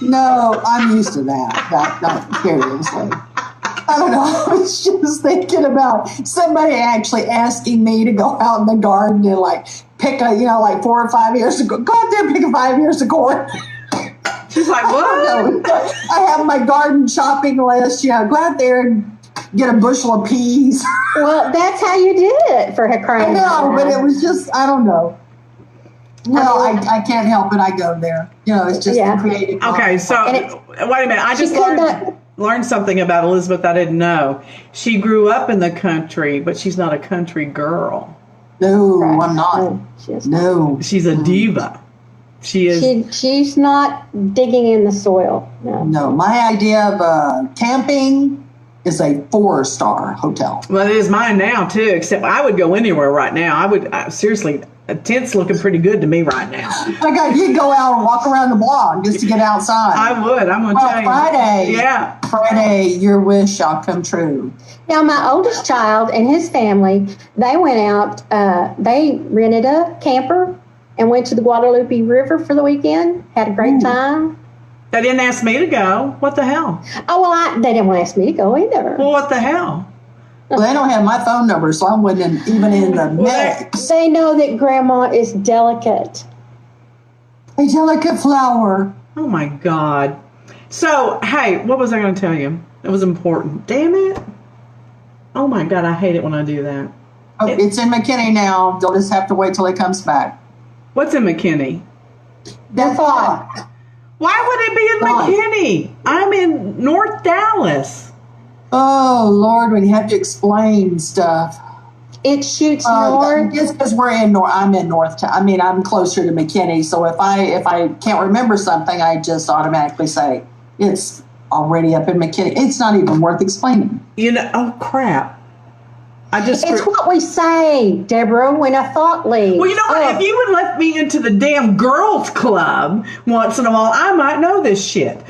No, I'm used to that. Not seriously. I don't know. I was just thinking about somebody actually asking me to go out in the garden and pick 4 or 5 years ago. Go out there and pick 5 years of corn. She's like, what? I have my garden shopping list. Go out there and get a bushel of peas. Well, that's how you did it for her crying. I know, but it was just, I don't know. Well, I can't help it. I go there. It's just the creative. Okay, so wait a minute. I just learned something about Elizabeth I didn't know. She grew up in the country, but she's not a country girl. No, I'm not. No. She's a diva. She is. She's not digging in the soil. No, my idea of camping is a 4-star hotel. Well, it is mine now, too, except I would go anywhere right now. I would, seriously, a tent's looking pretty good to me right now. You'd go out and walk around the block just to get outside. I would. I'm going to tell you. Friday. Yeah. Friday, your wish shall come true. Now, my oldest child and his family, they went out, they rented a camper and went to the Guadalupe River for the weekend, had a great time. They didn't ask me to go. What the hell? Oh, well, they didn't ask me to go either. Well, what the hell? Well, they don't have my phone number, so I wasn't even in the mix. They know that Grandma is delicate. A delicate flower. Oh, my God. So, hey, what was I going to tell you? It was important. Damn it. Oh, my God, I hate it when I do that. Oh, it's in McKinney now. They'll just have to wait till it comes back. What's in McKinney? That's thought. Why would it be in McKinney? I'm in North Dallas. Oh, Lord, when you have to explain stuff. It shoots north. Just because we're in North, I'm in North. I mean, I'm closer to McKinney, so if I can't remember something, I just automatically say it's already up in McKinney. It's not even worth explaining. Oh crap! It's what we say, Deborah, when a thought leaves. Well, you know what? If you would let me into the damn girls' club once in a while, I might know this shit.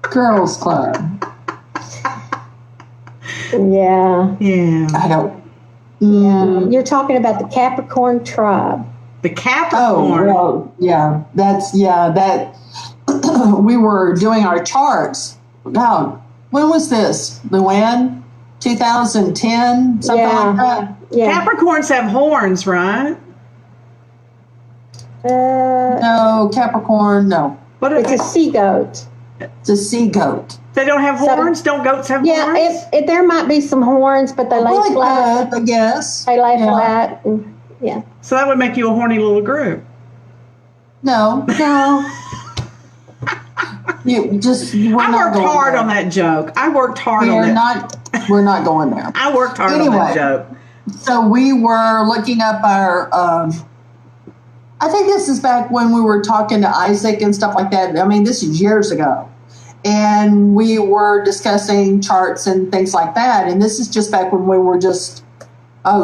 Girls Club. Yeah. Yeah. I don't. Yeah. You're talking about the Capricorn tribe. The Capricorn. Oh, well, yeah. That we were doing our charts. Now, when was this? Luann? 2010? Something like that? Yeah. Capricorns have horns, right? No, Capricorn, no. What It's a sea goat. It's a sea goat. They don't have horns? Don't goats have horns? Yeah, there might be some horns, but they lay Well, flat. I guess. They lay flat. And, yeah. So that would make you a horny little group. No. No. I worked hard on that joke. I worked hard on that. We're not going there. I worked hard on that joke. So we were looking up our, I think this is back when we were talking to Isaac and stuff like that. I mean, this is years ago. And we were discussing charts and things like that. And this is just back when we were just,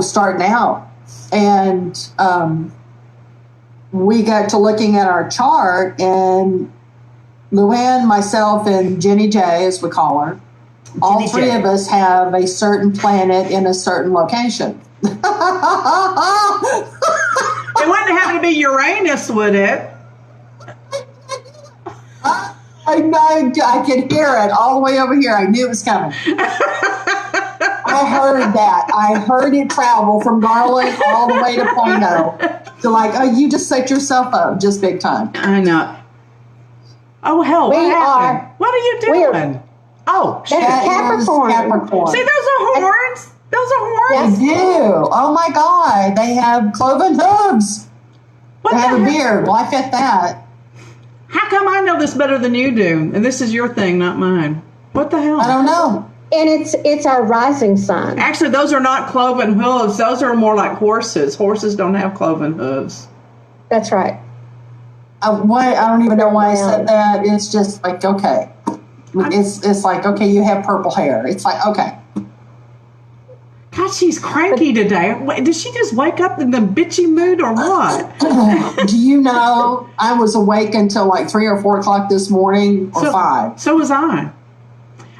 starting out. And we got to looking at our chart, and Luann, myself, and Jenny J, as we call her, all three of us have a certain planet in a certain location. It wouldn't happen to be Uranus, would it? I know, I could hear it all the way over here. I knew it was coming. I heard that. I heard it travel from Garland all the way to Plano. So you just set yourself up just big time. I know. Oh, hell, what happened? What are you doing? That's Capricorn. See, those are horns. Those are horns. They do. Oh, my God. They have cloven hooves. They have a beard. Well, I fit that. How come I know this better than you do? And this is your thing, not mine. What the hell? I don't know. And it's our rising sign. Actually, those are not cloven hooves. Those are more like horses. Horses don't have cloven hooves. That's right. I don't even know why I said that. It's just like, okay. It's like, okay, you have purple hair. It's like, okay. God, she's cranky today. Did she just wake up in the bitchy mood or what? Do you know I was awake until like 3 or 4 o'clock this morning, or 5. So was I.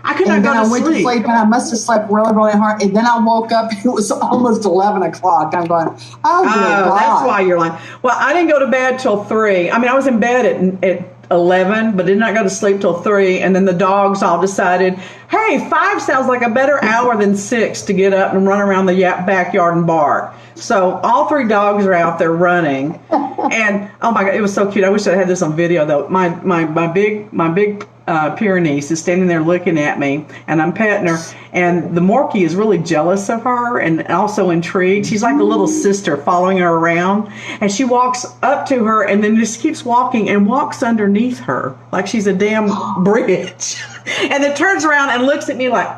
I could not go to sleep. I went to sleep, and I must have slept really, really hard. And then I woke up, and it was almost 11 o'clock. I'm going, oh, God. That's why you're like, well, I didn't go to bed till 3. I mean, I was in bed at 11, but did not go to sleep till 3. And then the dogs all decided, hey, 5 sounds like a better hour than 6 to get up and run around the backyard and bark. So all 3 dogs are out there running. And oh my God, it was so cute. I wish I had this on video though. My big Pyrenees is standing there looking at me, and I'm petting her, and the Morkie is really jealous of her and also intrigued. She's like a little sister following her around, and she walks up to her and then just keeps walking and walks underneath her like she's a damn bridge, and then turns around and looks at me like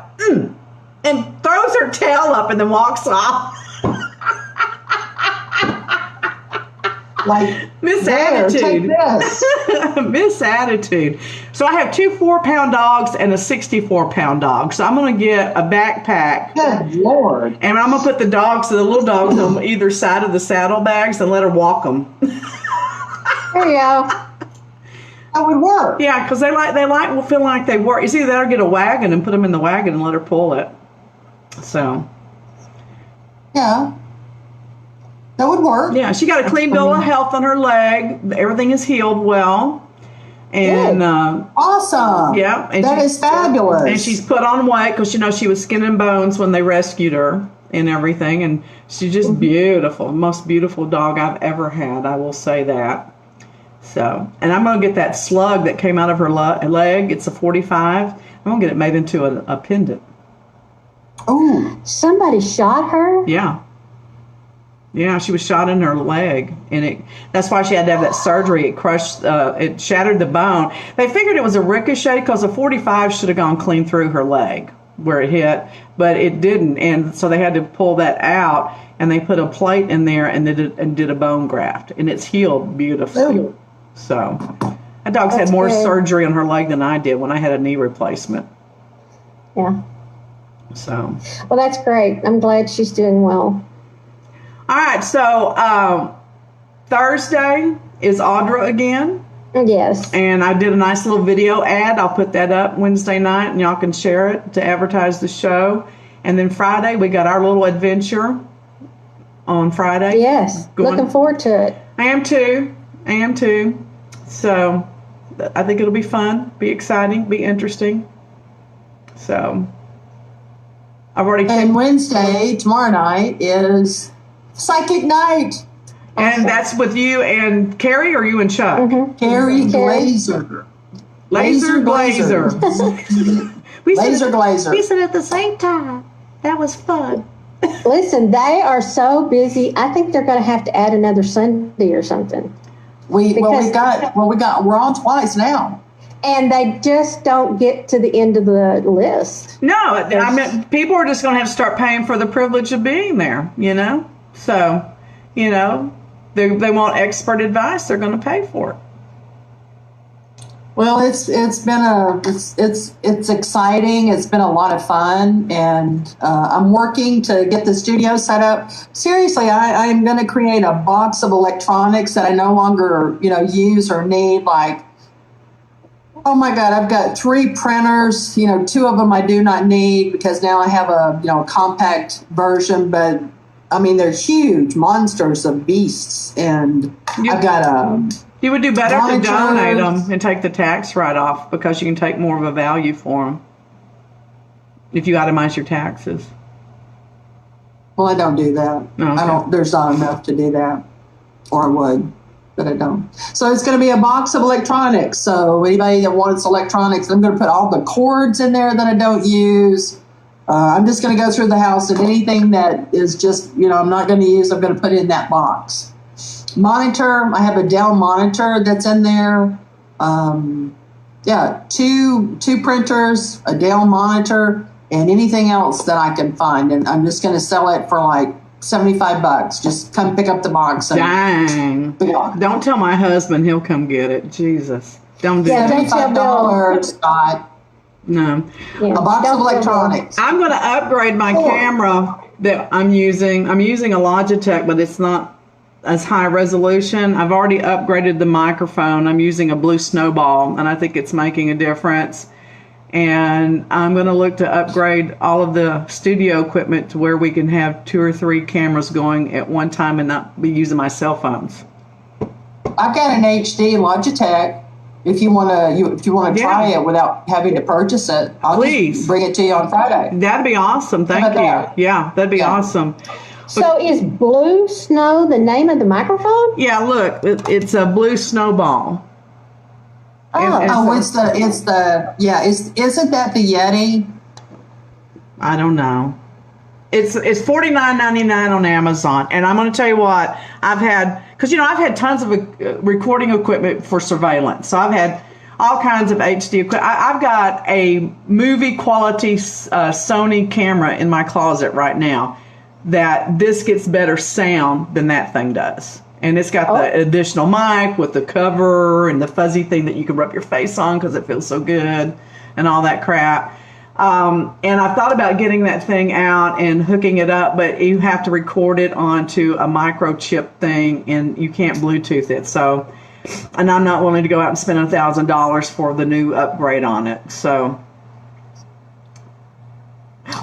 and throws her tail up and then walks off. Like, Miss there, Attitude. take this. Miss Attitude. So I have 2 4-pound dogs and a 64-pound dog. So I'm going to get a backpack. Good Lord. And I'm going to put the little dogs on either side of the saddlebags and let her walk them. There you go. That would work. Yeah, because they will feel like they work. You see, they'll get a wagon and put them in the wagon and let her pull it. So. Yeah. That would work. Yeah, she got a clean bill of health on her leg. Everything is healed well. And awesome. Yeah. And that is fabulous. And she's put on weight because, she was skin and bones when they rescued her and everything. And she's just beautiful. Most beautiful dog I've ever had. I will say that. So, and I'm going to get that slug that came out of her leg. It's a 45. I'm going to get it made into a pendant. Ooh. Somebody shot her? Yeah. Yeah, she was shot in her leg, and that's why she had to have that surgery. It shattered the bone. They figured it was a ricochet because a 45 should have gone clean through her leg. where it hit, but it didn't, and so they had to pull that out, and they put a plate in there and did a bone graft, and it's healed beautifully. Ooh. So that dog's That's had more good. surgery on her leg than I did when I had a knee replacement. Yeah. So, Well, that's great. I'm glad she's doing well. all right. So Thursday is Audra again. Yes. And I did a nice little video ad. I'll put that up Wednesday night, and y'all can share it to advertise the show. And then Friday, we got our little adventure on Friday. Yes. Looking forward to it. I am too. So I think it'll be fun, be exciting, be interesting. So I've already checked. And Wednesday, tomorrow night, is Psychic Night. And that's with you and Carrie, or you and Chuck? Mm-hmm. Carrie Carrie. Glazer. Laser Glazer. We Laser Glazer. We said at the same time. That was fun. Listen, they are so busy. I think they're going to have to add another Sunday or something. We're on twice now. And they just don't get to the end of the list. No, I mean, people are just going to have to start paying for the privilege of being there, So, they want expert advice. They're going to pay for it. Well, it's exciting. It's been a lot of fun, and I'm working to get the studio set up. Seriously, I am going to create a box of electronics that I no longer use or need. Like, oh my God, I've got 3 printers. 2 of them I do not need because now I have a compact version, but I mean they're huge monsters of beasts, and I've got a. You would do better to monitors. donate them and take the tax write-off, because you can take more of a value for them if you itemize your taxes. Well, I don't do that. Oh, okay. I don't. There's not enough to do that, or I would, but I don't. So it's going to be a box of electronics. So anybody that wants electronics, I'm going to put all the cords in there that I don't use. I'm just going to go through the house, and anything that is just I'm not going to use, I'm going to put in that box. Monitor, I have a Dell monitor that's in there. Two printers, a Dell monitor, and anything else that I can find. And I'm just going to sell it for like $75. Just come pick up the box. And Dang. Don't tell my husband, he'll come get it. Jesus. Don't do that. don't tell Bill. Scott. No. Yeah, A box don't of feel electronics. I'm going to upgrade my camera that I'm using. I'm using a Logitech, but it's not as high resolution. I've already upgraded the microphone. I'm using a Blue Snowball, and I think it's making a difference. And I'm going to look to upgrade all of the studio equipment to where we can have 2 or 3 cameras going at one time and not be using my cell phones. I've got an HD Logitech. If you want to try it without having to purchase it, I'll Please just bring it to you on Friday. That'd be awesome. Thank How about you. that? Yeah, that'd be awesome. So is Blue Snow the name of the microphone? Yeah, look, it's a Blue Snowball. Oh, Isn't that the Yeti? I don't know. It's $49.99 on Amazon, and I'm going to tell you what I've had, because I've had tons of recording equipment for surveillance. So I've had all kinds of HD equipment. I've got a movie quality Sony camera in my closet right now that this gets better sound than that thing does. And it's got the additional mic with the cover and the fuzzy thing that you can rub your face on because it feels so good and all that crap. And I thought about getting that thing out and hooking it up, but you have to record it onto a microchip thing, and you can't Bluetooth it. So, and I'm not willing to go out and spend $1,000 for the new upgrade on it. So.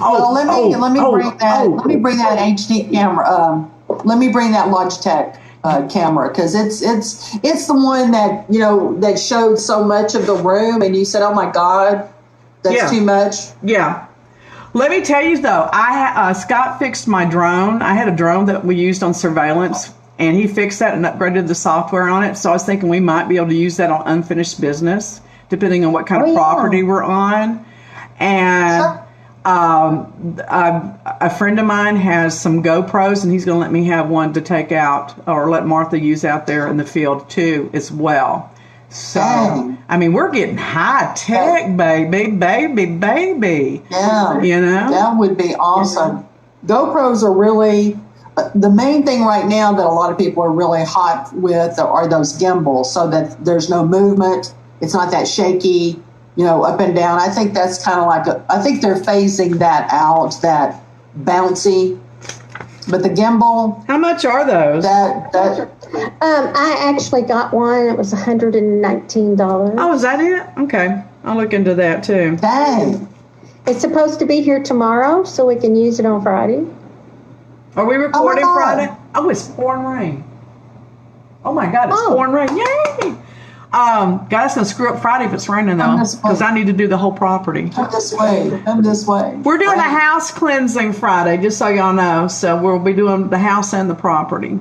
Let me bring that HD camera. Let me bring that Logitech camera, because it's the one that that showed so much of the room, and you said, "Oh my God, that's too much." Yeah. Let me tell you though, Scott fixed my drone. I had a drone that we used on surveillance, and he fixed that and upgraded the software on it. So I was thinking we might be able to use that on unfinished business, depending on what kind of property we're on. And a friend of mine has some GoPros, and he's going to let me have one to take out, or let Martha use out there in the field too as well. So, Dang. I mean, we're getting high tech, baby. Yeah. You know? That would be awesome. GoPros are really, the main thing right now that a lot of people are really hot with are those gimbals, so that there's no movement. It's not that shaky, up and down. I think that's kind of like, I think they're phasing that out, that bouncy. But the gimbal. How much are those? I actually got one. It was $119. Oh, is that it? Okay. I'll look into that too. Dang. It's supposed to be here tomorrow, so we can use it on Friday. Are we recording God. Friday? Oh, it's pouring rain. Oh my God, it's pouring rain. Yay! God, it's going to screw up Friday if it's raining though, because I need to do the whole property. Come this way. We're doing a house cleansing Friday, just so y'all know. So we'll be doing the house and the property.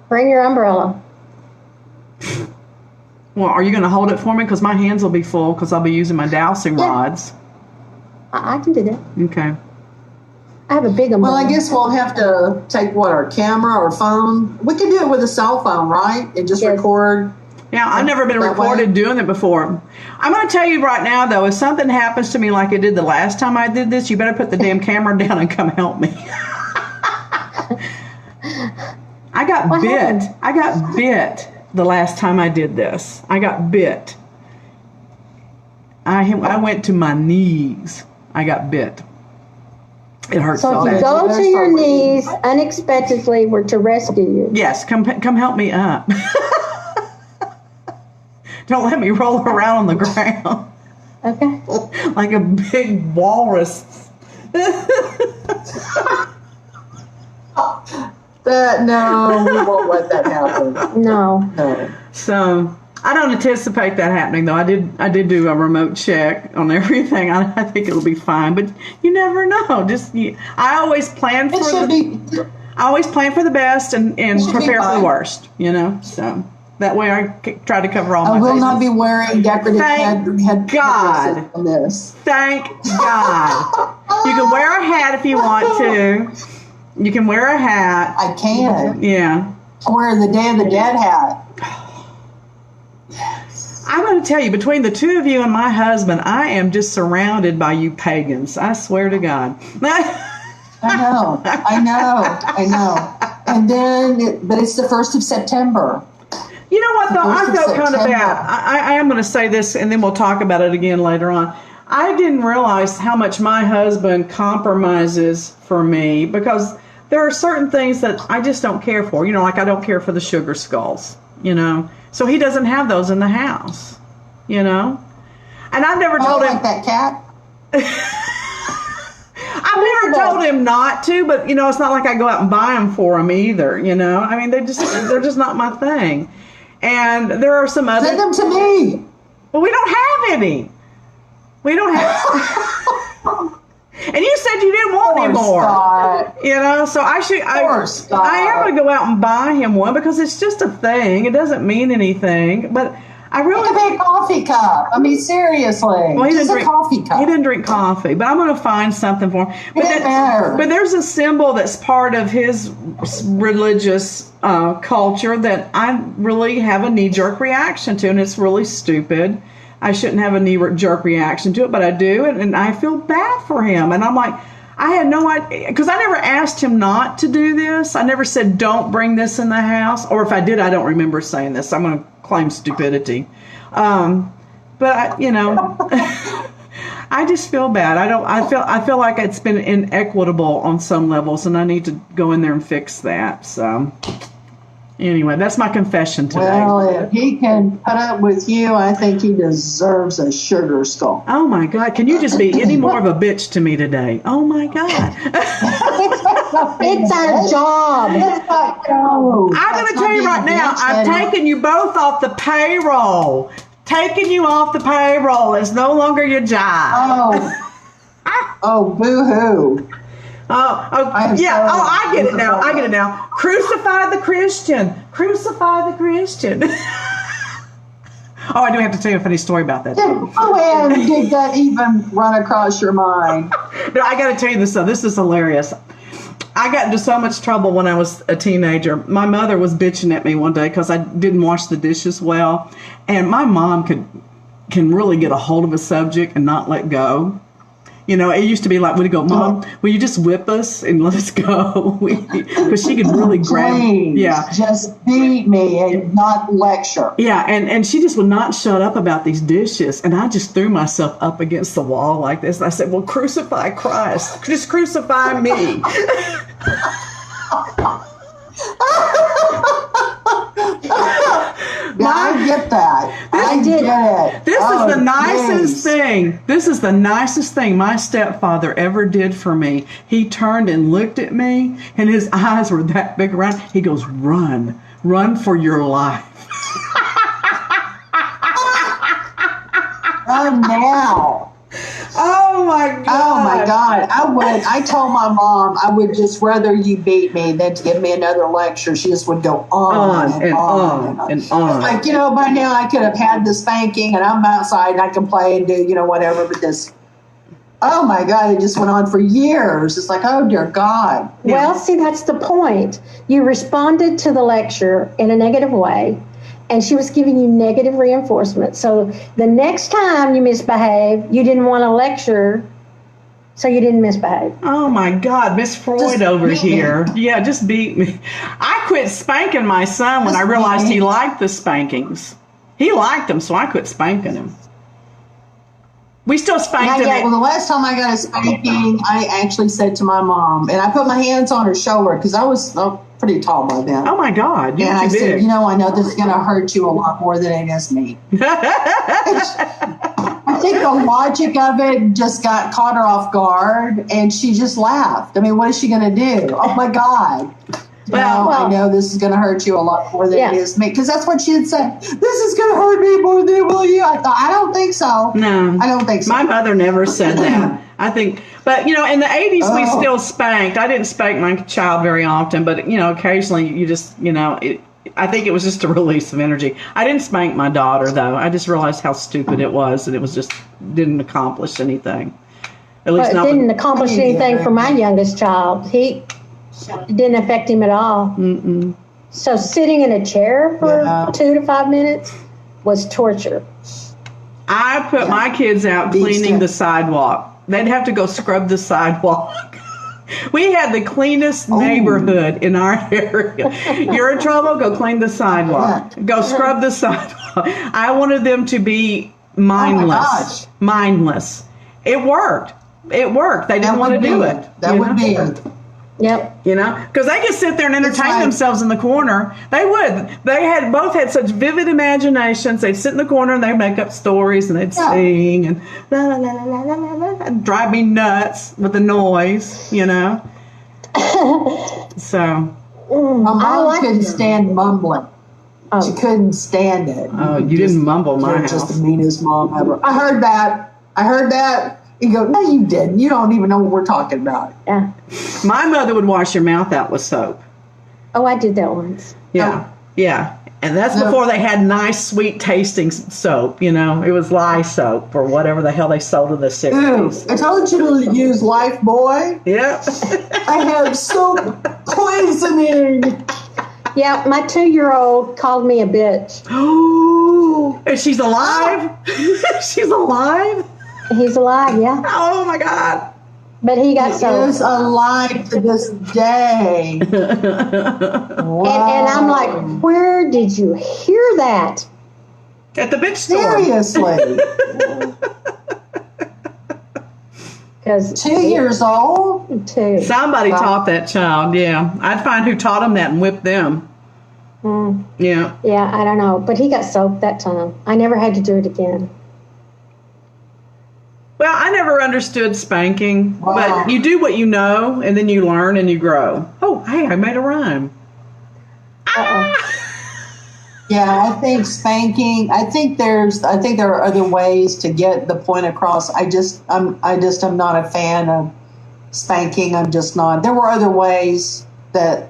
Bring your umbrella. Well, are you going to hold it for me? Because my hands will be full because I'll be using my dowsing rods. I can do that. Okay. I have a big umbrella. Well, I guess we'll have to take our camera or phone. We can do it with a cell phone, right? And just record. Yeah, I've never been recorded doing it before. I'm going to tell you right now, though, if something happens to me like it did the last time I did this, you better put the damn camera down and come help me. I got bit the last time I did this. I got bit. I went to my knees. I got bit. It hurts so if you bad. go to your knees unexpectedly, we're to rescue you. Yes, come help me up. Don't let me roll around on the ground. Okay. Like a big walrus. No, we won't let that happen. No. So I don't anticipate that happening, though. I did do a remote check on everything. I think it'll be fine, but you never know. I always plan for the best and prepare for the worst. So. That way I try to cover all my bases. I will not be wearing decorative Thank God. On this. Thank God. You can wear a hat if you want to. You can wear a hat. I can. Yeah. I'm wearing the Day of the Dead hat. I'm going to tell you, between the two of you and my husband, I am just surrounded by you pagans. I swear to God. I know. And then, but it's the 1st of September. You know what, though? I felt kind of bad. I am going to say this, and then we'll talk about it again later on. I didn't realize how much my husband compromises for me, because there are certain things that I just don't care for. Like I don't care for the sugar skulls, So he doesn't have those in the house, And I've never told him. Like that cat? I've never told him not to, but, it's not like I go out and buy them for him either, I mean, they're just not my thing. And there are some other. Send them to me. Well, we don't have any. We don't have. And you said you didn't want any more. Scott. So I am going to go out and buy him one because it's just a thing. It doesn't mean anything, but I really. It could be a coffee cup. I mean, seriously. Well, he just didn't a coffee cup. He didn't drink coffee, but I'm going to find something for him. But there's a symbol that's part of his religious culture that I really have a knee-jerk reaction to, and it's really stupid. I shouldn't have a knee-jerk reaction to it, but I do, and I feel bad for him. And I'm like, I had no idea, because I never asked him not to do this. I never said, don't bring this in the house. Or if I did, I don't remember saying this. I'm going to claim stupidity. But I just feel bad. I feel like it's been inequitable on some levels, and I need to go in there and fix that. So anyway, that's my confession today. Well, if he can put up with you, I think he deserves a sugar skull. Oh my God! Can you just be any more of a bitch to me today? Oh my God! It's our job. I'm going to tell you right now, I'm taking you both off the payroll. Taking you off the payroll is no longer your job. Oh, boo-hoo. I get it now. Crucify the Christian. Crucify the Christian. I do have to tell you a funny story about that. When did that even run across your mind? No, I got to tell you this, though. This is hilarious. I got into so much trouble when I was a teenager. My mother was bitching at me one day because I didn't wash the dishes well, and my mom can really get a hold of a subject and not let go. You know, it used to be like, we'd go, Mom, will you just whip us and let us go? Because she could really grab. Please, Yeah. just beat me and not lecture. Yeah, and she just would not shut up about these dishes. And I just threw myself up against the wall like this. And I said, well, crucify Christ. Just crucify me. Yeah, I get that. I get it. This is the nicest please. thing. This is the nicest thing my stepfather ever did for me. He turned and looked at me, and his eyes were that big around. He goes, run for your life. Oh, now. Oh my God. Oh my God. I told my mom I would just rather you beat me than to give me another lecture. She just would go on and on. And on. Like, you know, by now I could have had the spanking and I'm outside and I can play and do, you know, whatever. But this, oh my God, it just went on for years. It's like, oh dear God. Well, see, that's the point. You responded to the lecture in a negative way, and she was giving you negative reinforcement. So the next time you misbehave, you didn't want to lecture, so you didn't misbehave. Oh my God, Miss Freud Just over beat me. here. Yeah, just beat me. I quit spanking my son when I Just realized beat he me. liked the spankings. He liked them, so I quit spanking him. We still spanked Not him. yet. Well, the last time I got a spanking, I actually said to my mom, and I put my hands on her shoulder because I was pretty tall by then. Oh my God, you're And I too said, big. you know, I know this is going to hurt you a lot more than it is me. I think the logic of it just caught her off guard, and she just laughed. I mean, what is she going to do? Oh my God. Well, I know this is going to hurt you a lot more than Yeah. it is me. Because that's what she had said. This is going to hurt me more than it will you. I thought, I don't think so. No. I don't think so. My mother never said that. I think, but you know, in the 80s, we Oh. still spanked. I didn't spank my child very often, but you know, occasionally you just, you know, I think it was just a release of energy. I didn't spank my daughter though. I just realized how stupid it was, and it was just didn't accomplish anything. At least But it not. didn't accomplish anything for my youngest child. It didn't affect him at all. Mm-mm. So sitting in a chair for Yeah. 2 to 5 minutes was torture. I put my kids out Beach cleaning day. the sidewalk. They'd have to go scrub the sidewalk. We had the cleanest neighborhood in our area. You're in trouble, go clean the sidewalk. Go scrub the sidewalk. I wanted them to be mindless. gosh. Mindless. It worked. It worked. They didn't want to do it. That you would know? be it. Yep. You know, because they could sit there and entertain like- themselves in the corner. They would. They had both had such vivid imaginations. They'd sit in the corner and they'd make up stories and they'd Yeah. sing and la la la la la la la, and drive me nuts with the noise. You know. So. My I mom like couldn't them. stand mumbling. She Oh, couldn't stand it. Oh, you didn't mumble in my You're just house. the meanest mom ever. I heard that. You go, no, you didn't. You don't even know what we're talking about. yeah. My mother would wash your mouth out with soap. Oh, I did that once. Yeah, yeah. And that's No. before they had nice, sweet tasting soap. You know, it was lye soap or whatever the hell they sold in the Ew, 60s. I told you to use Life Boy. Yeah. I have soap poisoning. Yeah, my 2-year-old called me a bitch. Oh, and she's alive? She's alive? He's alive, yeah. Oh my God. But he got so. Is alive to this day. And I'm like, where did you hear that? At the bitch store. Seriously. Because 2 years old? two. Somebody taught that child, yeah. I'd find who taught him that and whip them. Mm, Yeah. yeah, I don't know. But he got soaked that time. I never had to do it again. Well, I never understood spanking, Wow. but you do what you know, and then you learn and you grow. Oh, hey, I made a rhyme. Uh-oh. Yeah, I think spanking. I think there are other ways to get the point across. I'm not a fan of spanking. I'm just not. There were other ways that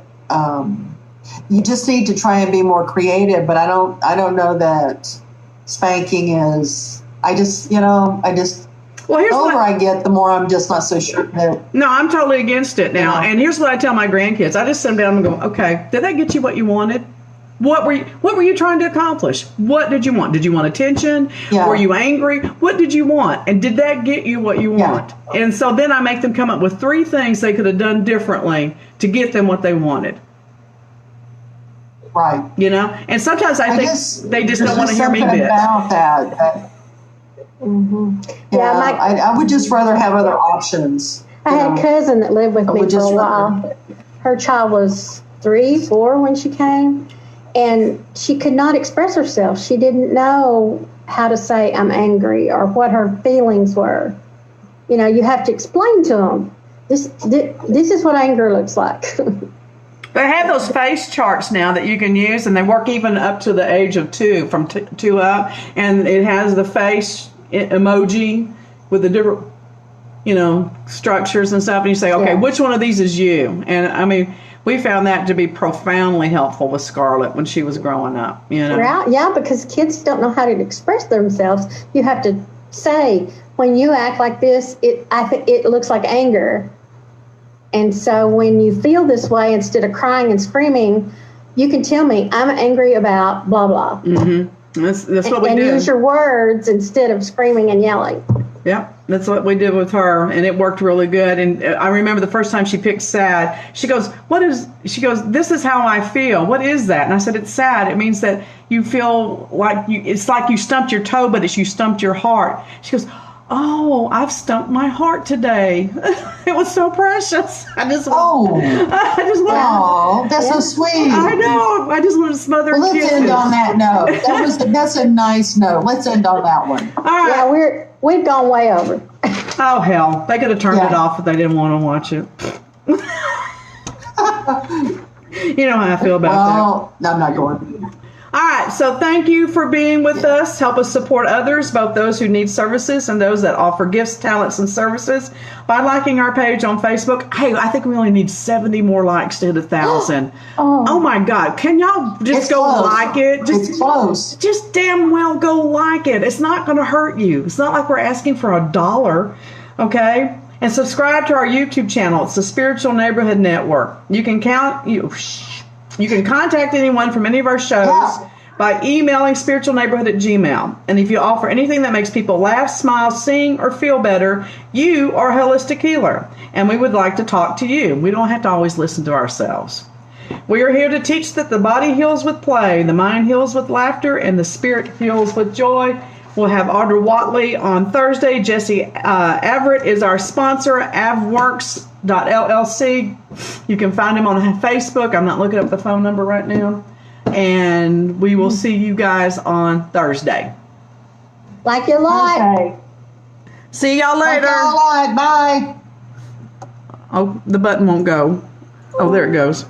you just need to try and be more creative. But I don't know that spanking is. Well, here's older what I get, the more I'm just not so sure that. No, I'm totally against it now. Yeah. And here's what I tell my grandkids. I just sit them down and go, okay, did that get you what you wanted? What were you trying to accomplish? What did you want? Did you want attention? Yeah. Were you angry? What did you want? And did that get you what you Yeah. want? And so then I make them come up with 3 things they could have done differently to get them what they wanted. Right. You know? And sometimes I think guess they just there's don't want to hear me something bitch. about that. Yeah, I would just rather have other options. I had a cousin that lived with me would for a just while. Her child was 3, 4 when she came, and she could not express herself. She didn't know how to say I'm angry or what her feelings were. You know, you have to explain to them. This is what anger looks like. They have those face charts now that you can use, and they work even up to the age of 2, from 2 up, and it has the face emoji with the different, structures and stuff, and you say, okay, Yeah. which one of these is you? And I mean, we found that to be profoundly helpful with Scarlett when she was growing up. Yeah, because kids don't know how to express themselves. You have to say, when you act like this, I think it looks like anger. And so when you feel this way, instead of crying and screaming, you can tell me, I'm angry about blah, blah. Mm-hmm. That's what we and do. use your words instead of screaming and yelling. Yeah, that's what we did with her, and it worked really good. And I remember the first time she picked sad, she goes, this is how I feel. What is that? And I said, it's sad. It means that you feel like it's like you stumped your toe, but you stumped your heart. She goes, oh, I've stumped my heart today. It was so precious. I just want that's so sweet. I know. I just want to smother Well, let's kisses. end on that note. That's a nice note. Let's end on that one. All right. Yeah, we've gone way over. Oh, hell. They could have turned it off if they didn't want to watch it. You know how I feel about that. Well, no, I'm not going. All right, so thank you for being with us. Help us support others, both those who need services and those that offer gifts, talents, and services by liking our page on Facebook. Hey, I think we only need 70 more likes to hit 1,000. Oh my God. Can y'all just It's go close. like it? It's close. Just damn well go like it. It's not going to hurt you. It's not like we're asking for $1, okay? And subscribe to our YouTube channel. It's the Spiritual Neighborhood Network. You can contact anyone from any of our shows by emailing spiritualneighborhood@gmail. And if you offer anything that makes people laugh, smile, sing, or feel better, you are a holistic healer. And we would like to talk to you. We don't have to always listen to ourselves. We are here to teach that the body heals with play, the mind heals with laughter, and the spirit heals with joy. We'll have Audra Watley on Thursday. Jesse Everett is our sponsor, avworks.llc. You can find him on Facebook. I'm not looking up the phone number right now. And we will see you guys on Thursday. Like you like. Okay. See y'all later. Bye. Oh, the button won't go. Oh, there it goes.